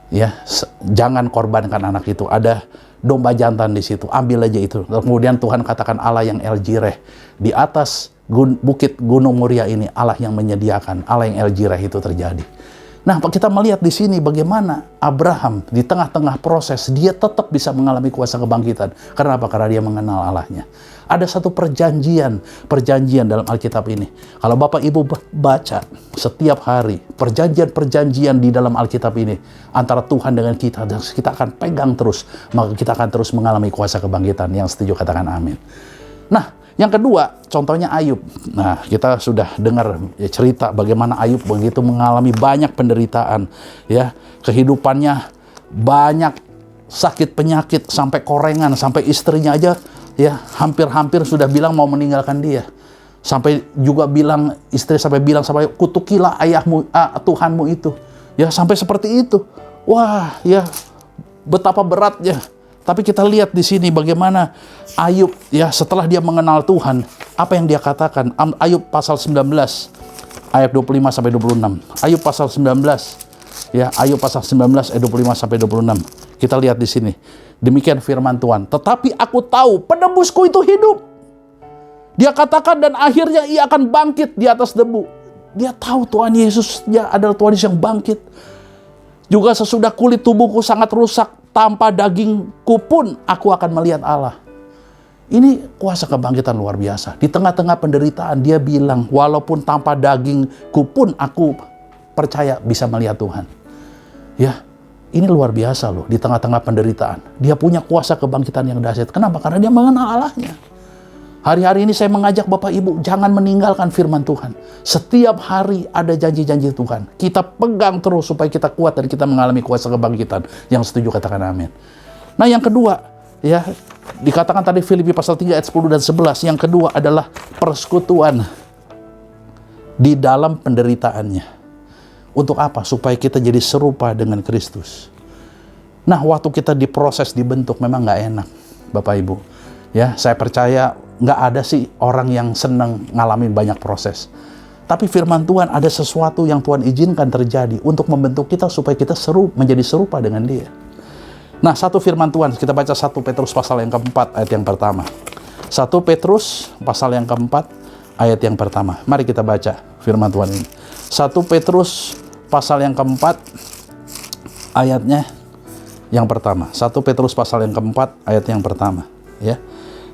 ya, jangan korbankan anak itu. Ada domba jantan di situ, ambil aja itu. Kemudian Tuhan katakan Allah yang El Jireh, di atas bukit Gunung Moria ini Allah yang menyediakan, Allah yang El Jireh itu terjadi. Nah, kita melihat di sini bagaimana Abraham di tengah-tengah proses dia tetap bisa mengalami kuasa kebangkitan. Karena apa? Karena dia mengenal Allahnya. Ada satu perjanjian dalam Alkitab ini. Kalau Bapak Ibu baca setiap hari perjanjian di dalam Alkitab ini antara Tuhan dengan kita, dan kita akan pegang terus, maka kita akan terus mengalami kuasa kebangkitan. Yang setuju katakan amin. Nah, yang kedua, contohnya Ayub. Nah, kita sudah dengar, ya, cerita bagaimana Ayub begitu mengalami banyak penderitaan, ya, kehidupannya banyak sakit penyakit sampai korengan, sampai istrinya aja, ya, hampir-hampir sudah bilang mau meninggalkan dia. Sampai juga bilang, istri sampai bilang, sampai kutukilah ayahmu, Tuhanmu itu. Ya, sampai seperti itu. Wah, ya, betapa beratnya. Tapi kita lihat di sini bagaimana Ayub, ya, setelah dia mengenal Tuhan, apa yang dia katakan. Ayub pasal 19 ayat 25 sampai 26. Ayub pasal 19, ya, Ayub pasal 19 ayat 25 sampai 26. Kita lihat di sini. Demikian firman Tuhan. Tetapi aku tahu penebusku itu hidup. Dia katakan dan akhirnya ia akan bangkit di atas debu. Dia tahu Tuhan Yesus, dia adalah Tuhan Yesus yang bangkit. Juga sesudah kulit tubuhku sangat rusak, tanpa dagingku pun aku akan melihat Allah. Ini kuasa kebangkitan luar biasa. Di tengah-tengah penderitaan dia bilang, walaupun tanpa dagingku pun aku percaya bisa melihat Tuhan. Ya, ini luar biasa loh, di tengah-tengah penderitaan. Dia punya kuasa kebangkitan yang dahsyat. Kenapa? Karena dia mengenal Allahnya. Hari-hari ini saya mengajak Bapak Ibu, jangan meninggalkan firman Tuhan. Setiap hari ada janji-janji Tuhan. Kita pegang terus supaya kita kuat dan kita mengalami kuasa kebangkitan. Yang setuju katakan amin. Nah yang kedua, ya dikatakan tadi Filipi pasal 3 ayat 10 dan 11. Yang kedua adalah persekutuan di dalam penderitaannya. Untuk apa? Supaya kita jadi serupa dengan Kristus. Nah waktu kita diproses, dibentuk memang nggak enak Bapak Ibu. Ya saya percaya nggak ada sih orang yang senang ngalamin banyak proses. Tapi firman Tuhan ada sesuatu yang Tuhan izinkan terjadi untuk membentuk kita supaya kita menjadi serupa dengan Dia. Nah, satu firman Tuhan, kita baca 1 Petrus pasal yang keempat ayat yang pertama. 1 Petrus pasal yang keempat ayat yang pertama. Mari kita baca firman Tuhan ini. 1 Petrus pasal yang keempat ayatnya yang pertama. 1 Petrus pasal yang keempat ayat yang pertama. Ya.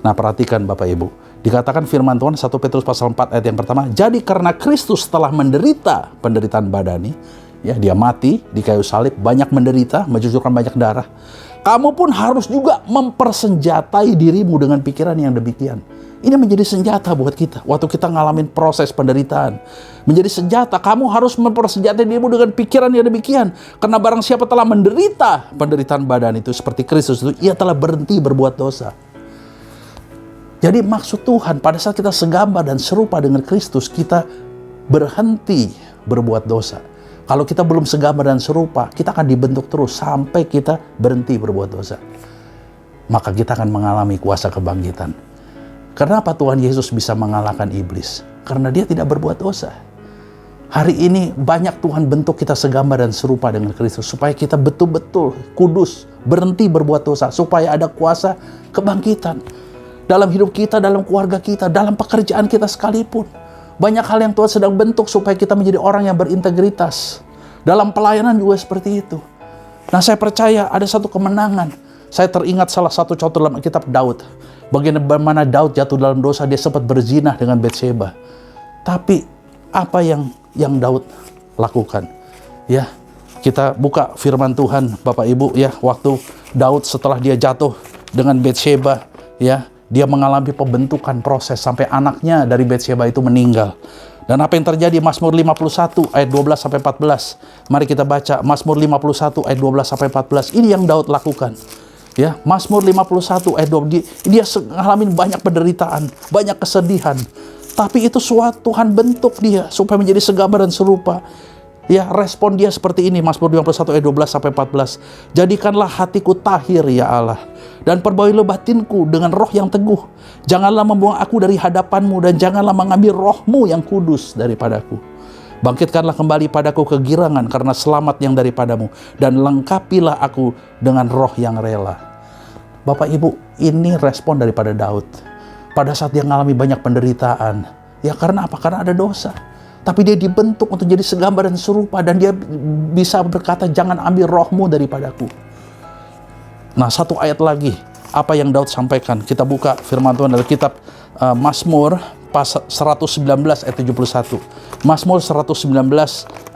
Nah perhatikan Bapak Ibu, dikatakan firman Tuhan 1 Petrus pasal 4 ayat yang pertama, jadi karena Kristus telah menderita penderitaan badani, ya dia mati di kayu salib, banyak menderita, mencucurkan banyak darah, kamu pun harus juga mempersenjatai dirimu dengan pikiran yang demikian. Ini menjadi senjata buat kita waktu kita ngalamin proses penderitaan. Menjadi senjata, kamu harus mempersenjatai dirimu dengan pikiran yang demikian. Karena barang siapa telah menderita penderitaan badan itu seperti Kristus itu, ia telah berhenti berbuat dosa. Jadi maksud Tuhan pada saat kita segambar dan serupa dengan Kristus, kita berhenti berbuat dosa. Kalau kita belum segambar dan serupa, kita akan dibentuk terus sampai kita berhenti berbuat dosa. Maka kita akan mengalami kuasa kebangkitan. Kenapa Tuhan Yesus bisa mengalahkan iblis? Karena dia tidak berbuat dosa. Hari ini banyak Tuhan bentuk kita segambar dan serupa dengan Kristus supaya kita betul-betul kudus, berhenti berbuat dosa, supaya ada kuasa kebangkitan. Dalam hidup kita, dalam keluarga kita, dalam pekerjaan kita sekalipun. Banyak hal yang Tuhan sedang bentuk supaya kita menjadi orang yang berintegritas. Dalam pelayanan juga seperti itu. Nah saya percaya ada satu kemenangan. Saya teringat salah satu contoh dalam kitab Daud. Bagaimana Daud jatuh dalam dosa, dia sempat berzinah dengan Batsheba. Tapi apa yang Daud lakukan? Ya, kita buka firman Tuhan Bapak Ibu ya, waktu Daud setelah dia jatuh dengan Batsheba, ya, dia mengalami pembentukan proses sampai anaknya dari Batsheba itu meninggal. Dan apa yang terjadi? Mazmur 51 ayat 12 sampai 14. Mari kita baca Mazmur 51 ayat 12 sampai 14. Ini yang Daud lakukan. Ya, Mazmur 51 ayat 12. Dia mengalami banyak penderitaan, banyak kesedihan. Tapi itu suatu Tuhan bentuk dia supaya menjadi segambar dan serupa. Ya, respon dia seperti ini, Mazmur 51 ayat 12 sampai 14. Jadikanlah hatiku tahir ya Allah, dan perbauilah batinku dengan roh yang teguh. Janganlah membuang aku dari hadapanmu, dan janganlah mengambil rohmu yang kudus daripadaku. Bangkitkanlah kembali padaku kegirangan karena selamat yang daripadamu, dan lengkapilah aku dengan roh yang rela. Bapak Ibu, ini respon daripada Daud. Pada saat dia mengalami banyak penderitaan. Ya karena apa? Karena ada dosa. Tapi dia dibentuk untuk jadi segambar dan serupa. Dan dia bisa berkata, jangan ambil rohmu daripadaku. Nah, satu ayat lagi. Apa yang Daud sampaikan. Kita buka firman Tuhan dari kitab Mazmur 119 ayat 71. Mazmur 119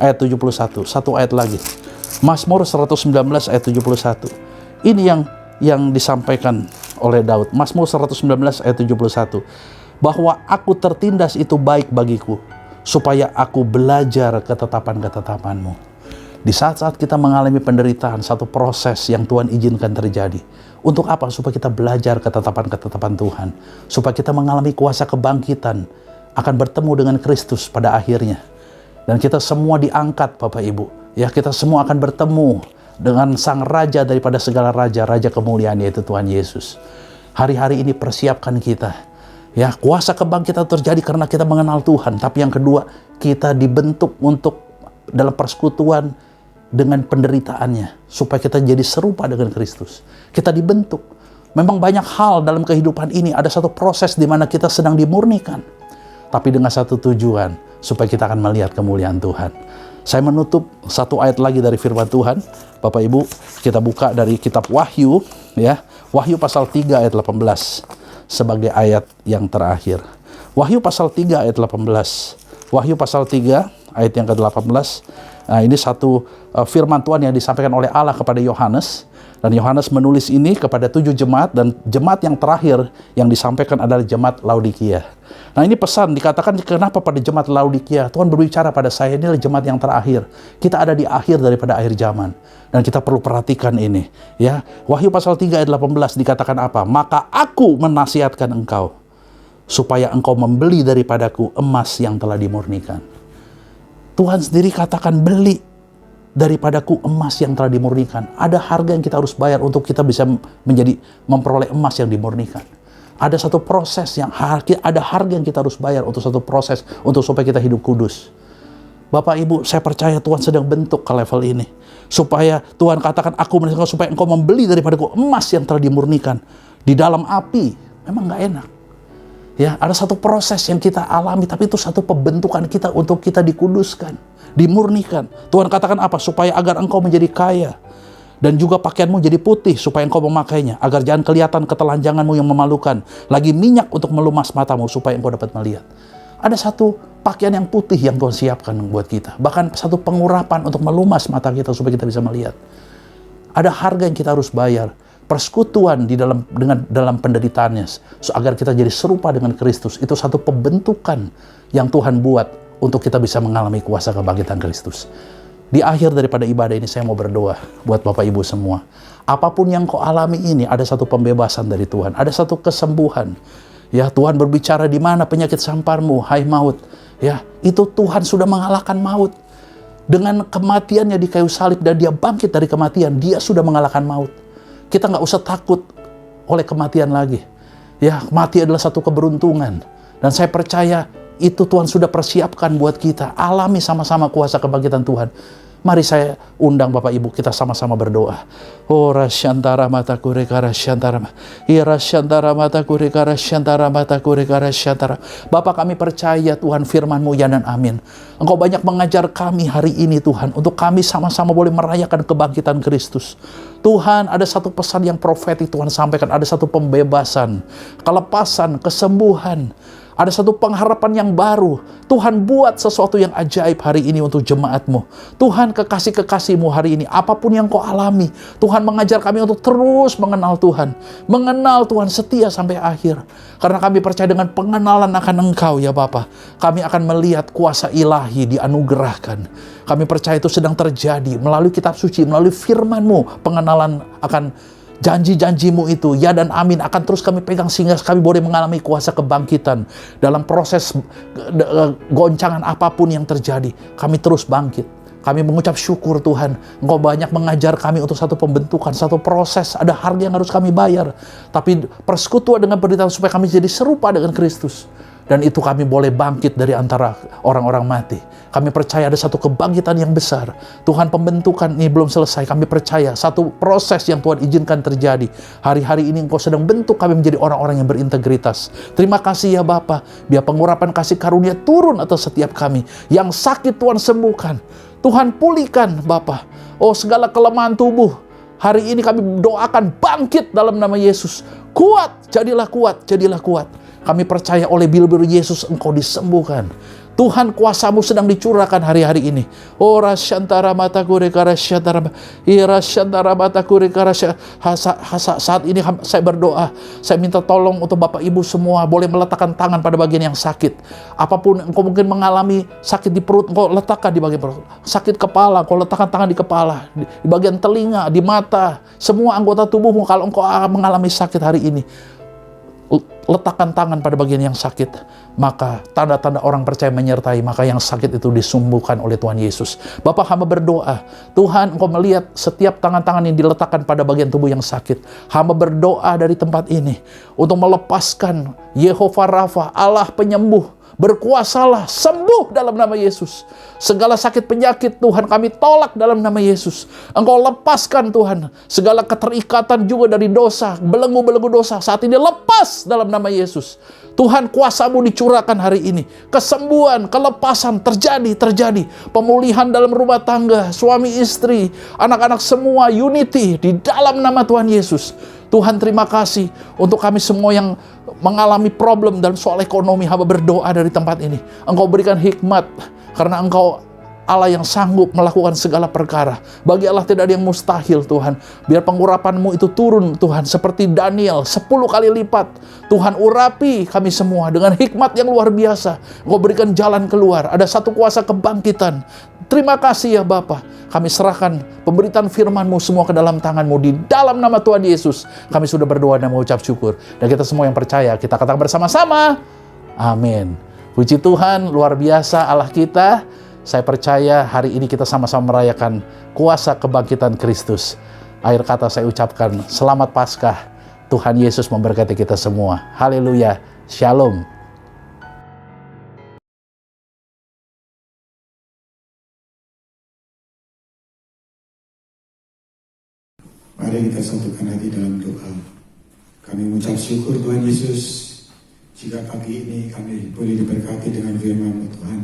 ayat 71. Satu ayat lagi. Mazmur 119 ayat 71. Ini yang disampaikan oleh Daud. Mazmur 119 ayat 71. Bahwa aku tertindas itu baik bagiku, supaya aku belajar ketetapan-ketetapanmu. Di saat-saat kita mengalami penderitaan, satu proses yang Tuhan izinkan terjadi. Untuk apa? Supaya kita belajar ketetapan-ketetapan Tuhan. Supaya kita mengalami kuasa kebangkitan, akan bertemu dengan Kristus pada akhirnya. Dan kita semua diangkat Bapak Ibu. Ya, kita semua akan bertemu dengan Sang Raja daripada segala raja, Raja kemuliaan yaitu Tuhan Yesus. Hari-hari ini persiapkan kita. Ya, kuasa kebangkitan terjadi karena kita mengenal Tuhan. Tapi yang kedua, kita dibentuk untuk dalam persekutuan dengan penderitaannya. Supaya kita jadi serupa dengan Kristus. Kita dibentuk Memang banyak hal dalam kehidupan ini, ada satu proses di mana kita sedang dimurnikan. Tapi dengan satu tujuan, supaya kita akan melihat kemuliaan Tuhan. Saya menutup satu ayat lagi dari firman Tuhan. Bapak Ibu, kita buka dari kitab Wahyu, ya. Wahyu pasal 3 ayat 18 sebagai ayat yang terakhir. Wahyu pasal 3 ayat 18. Wahyu pasal 3 ayat yang ke-18. Nah, ini satu firman Tuhan yang disampaikan oleh Allah kepada Yohanes. Dan Yohanes menulis ini kepada 7 jemaat, dan jemaat yang terakhir yang disampaikan adalah jemaat Laodikia. Nah, ini pesan dikatakan kenapa pada jemaat Laodikia Tuhan berbicara pada saya, ini adalah jemaat yang terakhir. Kita ada di akhir daripada akhir zaman, dan kita perlu perhatikan ini, ya. Wahyu pasal 3 ayat 18 dikatakan apa? Maka aku menasihatkan engkau supaya engkau membeli daripadaku emas yang telah dimurnikan. Tuhan sendiri katakan beli daripadaku emas yang telah dimurnikan. Ada harga yang kita harus bayar untuk kita bisa memperoleh emas yang dimurnikan. Ada satu proses ada harga yang kita harus bayar untuk satu proses untuk supaya kita hidup kudus. Bapak Ibu, saya percaya Tuhan sedang bentuk ke level ini. Supaya Tuhan katakan, aku menasihatkan supaya engkau membeli daripadaku emas yang telah dimurnikan. Di dalam api, memang gak enak. Ya, ada satu proses yang kita alami, tapi itu satu pembentukan kita untuk kita dikuduskan, dimurnikan. Tuhan katakan apa? Supaya agar engkau menjadi kaya, dan juga pakaianmu jadi putih, supaya engkau memakainya, agar jangan kelihatan ketelanjanganmu yang memalukan, lagi minyak untuk melumas matamu, supaya engkau dapat melihat. Ada satu pakaian yang putih yang Tuhan siapkan buat kita, bahkan satu pengurapan untuk melumas mata kita, supaya kita bisa melihat. Ada harga yang kita harus bayar. Persekutuan dalam penderitaannya, agar kita jadi serupa dengan Kristus. Itu satu pembentukan yang Tuhan buat untuk kita bisa mengalami kuasa kebangkitan Kristus. Di akhir daripada ibadah ini saya mau berdoa buat Bapak Ibu semua. Apapun yang kau alami ini, ada satu pembebasan dari Tuhan, ada satu kesembuhan. Ya, Tuhan berbicara di mana penyakit samparmu, hai maut. Ya, itu Tuhan sudah mengalahkan maut. Dengan kematiannya di kayu salib dan dia bangkit dari kematian, dia sudah mengalahkan maut. Kita nggak usah takut oleh kematian lagi. Ya, mati adalah satu keberuntungan. Dan saya percaya itu Tuhan sudah persiapkan buat kita. Alami sama-sama kuasa kebangkitan Tuhan. Mari saya undang Bapak Ibu, kita sama-sama berdoa. Oh, rasyantara mataku rekara syantara. Ya rasyantara mataku rekara syantara mataku rekara syantara. Bapak, kami percaya Tuhan firman-Mu, ya dan amin. Engkau banyak mengajar kami hari ini Tuhan, untuk kami sama-sama boleh merayakan kebangkitan Kristus. Tuhan, ada satu pesan yang profetik Tuhan sampaikan, ada satu pembebasan, kelepasan, kesembuhan. Ada satu pengharapan yang baru. Tuhan buat sesuatu yang ajaib hari ini untuk jemaat-Mu. Tuhan, kekasih-kekasih-Mu hari ini, apapun yang kau alami, Tuhan mengajar kami untuk terus mengenal Tuhan. Mengenal Tuhan setia sampai akhir. Karena kami percaya dengan pengenalan akan Engkau, ya Bapa, kami akan melihat kuasa ilahi dianugerahkan. Kami percaya itu sedang terjadi melalui kitab suci, melalui firman-Mu. Pengenalan akan janji-janji-Mu itu, ya dan amin, akan terus kami pegang sehingga kami boleh mengalami kuasa kebangkitan. Dalam proses goncangan apapun yang terjadi, kami terus bangkit. Kami mengucap syukur Tuhan, Engkau banyak mengajar kami untuk satu pembentukan, satu proses, ada harga yang harus kami bayar. Tapi persekutuan dengan penderitaan supaya kami jadi serupa dengan Kristus. Dan itu kami boleh bangkit dari antara orang-orang mati. Kami percaya ada satu kebangkitan yang besar. Tuhan, pembentukan ini belum selesai. Kami percaya satu proses yang Tuhan izinkan terjadi. Hari-hari ini Engkau sedang bentuk kami menjadi orang-orang yang berintegritas. Terima kasih ya Bapa. Biar pengurapan kasih karunia turun atas setiap kami. Yang sakit Tuhan sembuhkan. Tuhan pulihkan Bapa. Oh, segala kelemahan tubuh, hari ini kami doakan bangkit dalam nama Yesus. Kuat, jadilah kuat, jadilah kuat. Kami percaya oleh bil-bil Yesus Engkau disembuhkan. Tuhan, kuasa-Mu sedang dicurahkan hari-hari ini. Oh, rasyantara mataku rekara syantara. Rasyantara mataku rekara saat ini saya berdoa. Saya minta tolong untuk Bapak Ibu semua boleh meletakkan tangan pada bagian yang sakit. Apapun engkau mungkin mengalami sakit di perut, engkau letakkan di bagian perut. Sakit kepala, engkau letakkan tangan di kepala, di bagian telinga, di mata. Semua anggota tubuhmu kalau engkau mengalami sakit hari ini, letakkan tangan pada bagian yang sakit, maka tanda-tanda orang percaya menyertai, maka yang sakit itu disembuhkan oleh Tuhan Yesus. Bapak, hamba berdoa, Tuhan, Engkau melihat setiap tangan-tangan yang diletakkan pada bagian tubuh yang sakit. Hamba berdoa dari tempat ini untuk melepaskan Yehova Rafa, Allah penyembuh, berkuasalah, sembuh dalam nama Yesus. Segala sakit penyakit Tuhan kami tolak dalam nama Yesus. Engkau lepaskan Tuhan segala keterikatan juga dari dosa, belenggu-belenggu dosa saat ini lepas dalam nama Yesus. Tuhan, kuasa-Mu dicurahkan hari ini. Kesembuhan, kelepasan terjadi. Pemulihan dalam rumah tangga, suami istri, anak-anak semua, unity di dalam nama Tuhan Yesus. Tuhan, terima kasih untuk kami semua yang mengalami problem dalam soal ekonomi. Hamba berdoa dari tempat ini, Engkau berikan hikmat, karena Engkau Allah yang sanggup melakukan segala perkara. Bagi Allah tidak ada yang mustahil, Tuhan. Biar pengurapan-Mu itu turun, Tuhan, seperti Daniel 10 kali lipat. Tuhan, urapi kami semua dengan hikmat yang luar biasa. Engkau berikan jalan keluar. Ada satu kuasa kebangkitan. Terima kasih ya Bapa. Kami serahkan pemberitaan firman-Mu semua ke dalam tangan-Mu. Di dalam nama Tuhan Yesus, kami sudah berdoa dan mengucap syukur. Dan kita semua yang percaya, kita katakan bersama-sama, amin. Puji Tuhan, luar biasa Allah kita. Saya percaya hari ini kita sama-sama merayakan kuasa kebangkitan Kristus. Akhir kata saya ucapkan selamat Paskah. Tuhan Yesus memberkati kita semua. Haleluya. Shalom.
Mari kita satukan hati dalam doa. Kami mengucap syukur Tuhan Yesus, jika pagi ini kami boleh diberkati dengan firman-Mu Tuhan.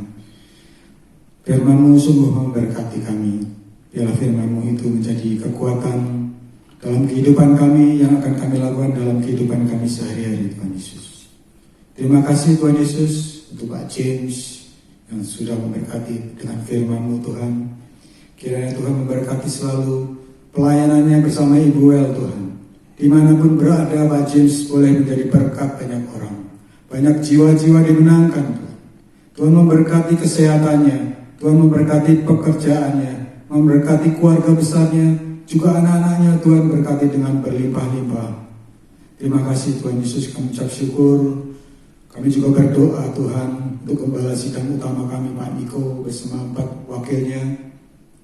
Firman-Mu sungguh memberkati kami. Biarlah firman-Mu itu menjadi kekuatan dalam kehidupan kami yang akan kami lakukan dalam kehidupan kami sehari-hari, Tuhan Yesus. Terima kasih Tuhan Yesus untuk Pak James yang sudah memberkati dengan firman-Mu Tuhan. Kiranya Tuhan memberkati selalu pelayanannya bersama Ibu Well Tuhan. Dimanapun berada Pak James boleh menjadi berkat banyak orang. Banyak jiwa-jiwa dimenangkan Tuhan. Tuhan memberkati kesehatannya, Tuhan memberkati pekerjaannya, memberkati keluarga besarnya, juga anak-anaknya Tuhan berkati dengan berlimpah-limpah. Terima kasih Tuhan Yesus, kami ucap syukur. Kami juga berdoa Tuhan untuk gembala sidang utama kami Pak Niko bersama 4 wakilnya.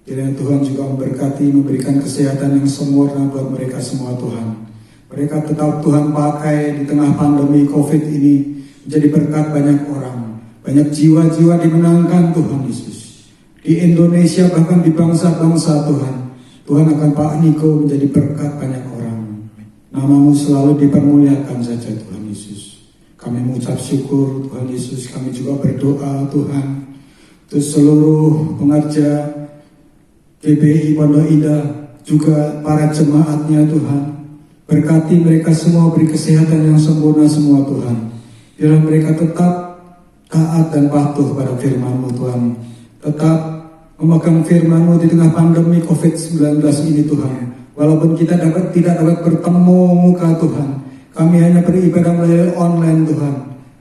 Kiranya Tuhan juga memberkati, memberikan kesehatan yang sempurna buat mereka semua Tuhan. Mereka tetap Tuhan pakai di tengah pandemi COVID ini menjadi berkat banyak orang. Banyak jiwa-jiwa dimenangkan Tuhan Yesus. Di Indonesia bahkan di bangsa-bangsa Tuhan. Tuhan akan Pak Niko menjadi berkat banyak orang. Nama-Mu selalu dipermuliakan saja Tuhan Yesus. Kami mengucap syukur Tuhan Yesus. Kami juga berdoa Tuhan untuk seluruh pengerja GBI Pondok Indah, juga para jemaatnya Tuhan. Berkati mereka semua, beri kesehatan yang sempurna semua Tuhan. Biarlah mereka tetap taat dan patuh pada firman-Mu Tuhan. Tetap memegang firman-Mu di tengah pandemi COVID-19 ini Tuhan. Walaupun kita tidak dapat bertemu muka Tuhan, kami hanya beribadah melalui online Tuhan.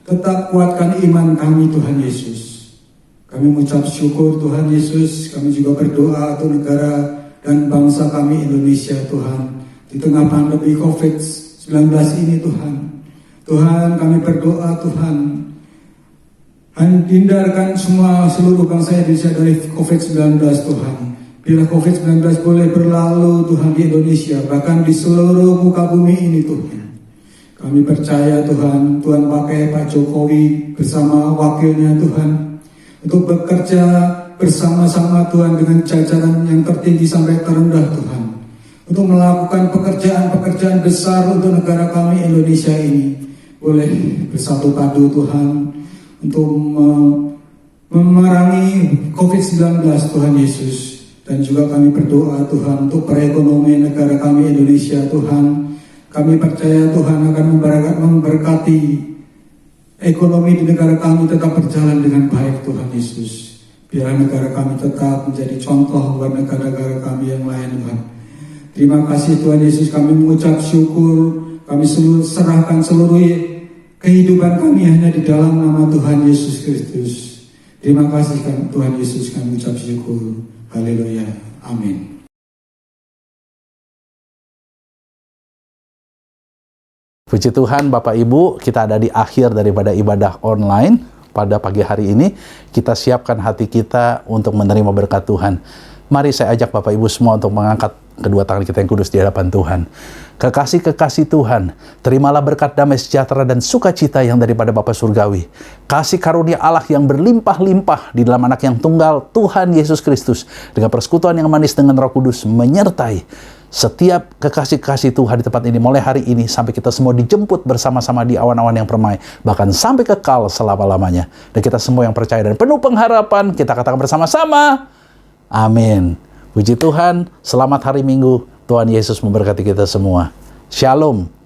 Tetap kuatkan iman kami Tuhan Yesus. Kami mengucap syukur Tuhan Yesus. Kami juga berdoa untuk negara dan bangsa kami Indonesia Tuhan. Di tengah pandemi COVID-19 ini Tuhan. Tuhan, kami berdoa Tuhan, hindarkan seluruh bangsa Indonesia dari COVID-19 Tuhan. Bila COVID-19 boleh berlalu Tuhan di Indonesia, bahkan di seluruh muka bumi ini Tuhan. Kami percaya Tuhan, Tuhan pakai Pak Jokowi bersama wakilnya Tuhan, untuk bekerja bersama-sama Tuhan dengan jajaran yang tertinggi sampai terendah Tuhan. Untuk melakukan pekerjaan-pekerjaan besar untuk negara kami Indonesia ini. Boleh bersatu padu Tuhan untuk memerangi COVID-19 Tuhan Yesus. Dan juga kami berdoa Tuhan untuk perekonomian negara kami Indonesia Tuhan. Kami percaya Tuhan akan memberkati ekonomi di negara kami tetap berjalan dengan baik Tuhan Yesus. Biar negara kami tetap menjadi contoh buat negara-negara kami yang lain Tuhan. Terima kasih Tuhan Yesus, kami mengucap syukur. Kami serahkan seluruh kehidupan kami hanya di dalam nama Tuhan Yesus Kristus. Terima kasih Tuhan Yesus, kami mengucap syukur. Haleluya. Amin.
Puji Tuhan Bapak Ibu, kita ada di akhir daripada ibadah online pada pagi hari ini. Kita siapkan hati kita untuk menerima berkat Tuhan. Mari saya ajak Bapak Ibu semua untuk mengangkat kedua tangan kita yang kudus di hadapan Tuhan. Kekasih-kekasih Tuhan, terimalah berkat damai sejahtera dan sukacita yang daripada Bapa Surgawi. Kasih karunia Allah yang berlimpah-limpah di dalam anak yang tunggal, Tuhan Yesus Kristus, dengan persekutuan yang manis dengan Roh Kudus, menyertai setiap kekasih-kekasih Tuhan di tempat ini, mulai hari ini sampai kita semua dijemput bersama-sama di awan-awan yang permai, bahkan sampai kekal selama-lamanya. Dan kita semua yang percaya dan penuh pengharapan, kita katakan bersama-sama, amin. Puji Tuhan, selamat hari Minggu. Tuhan Yesus memberkati kita semua. Shalom.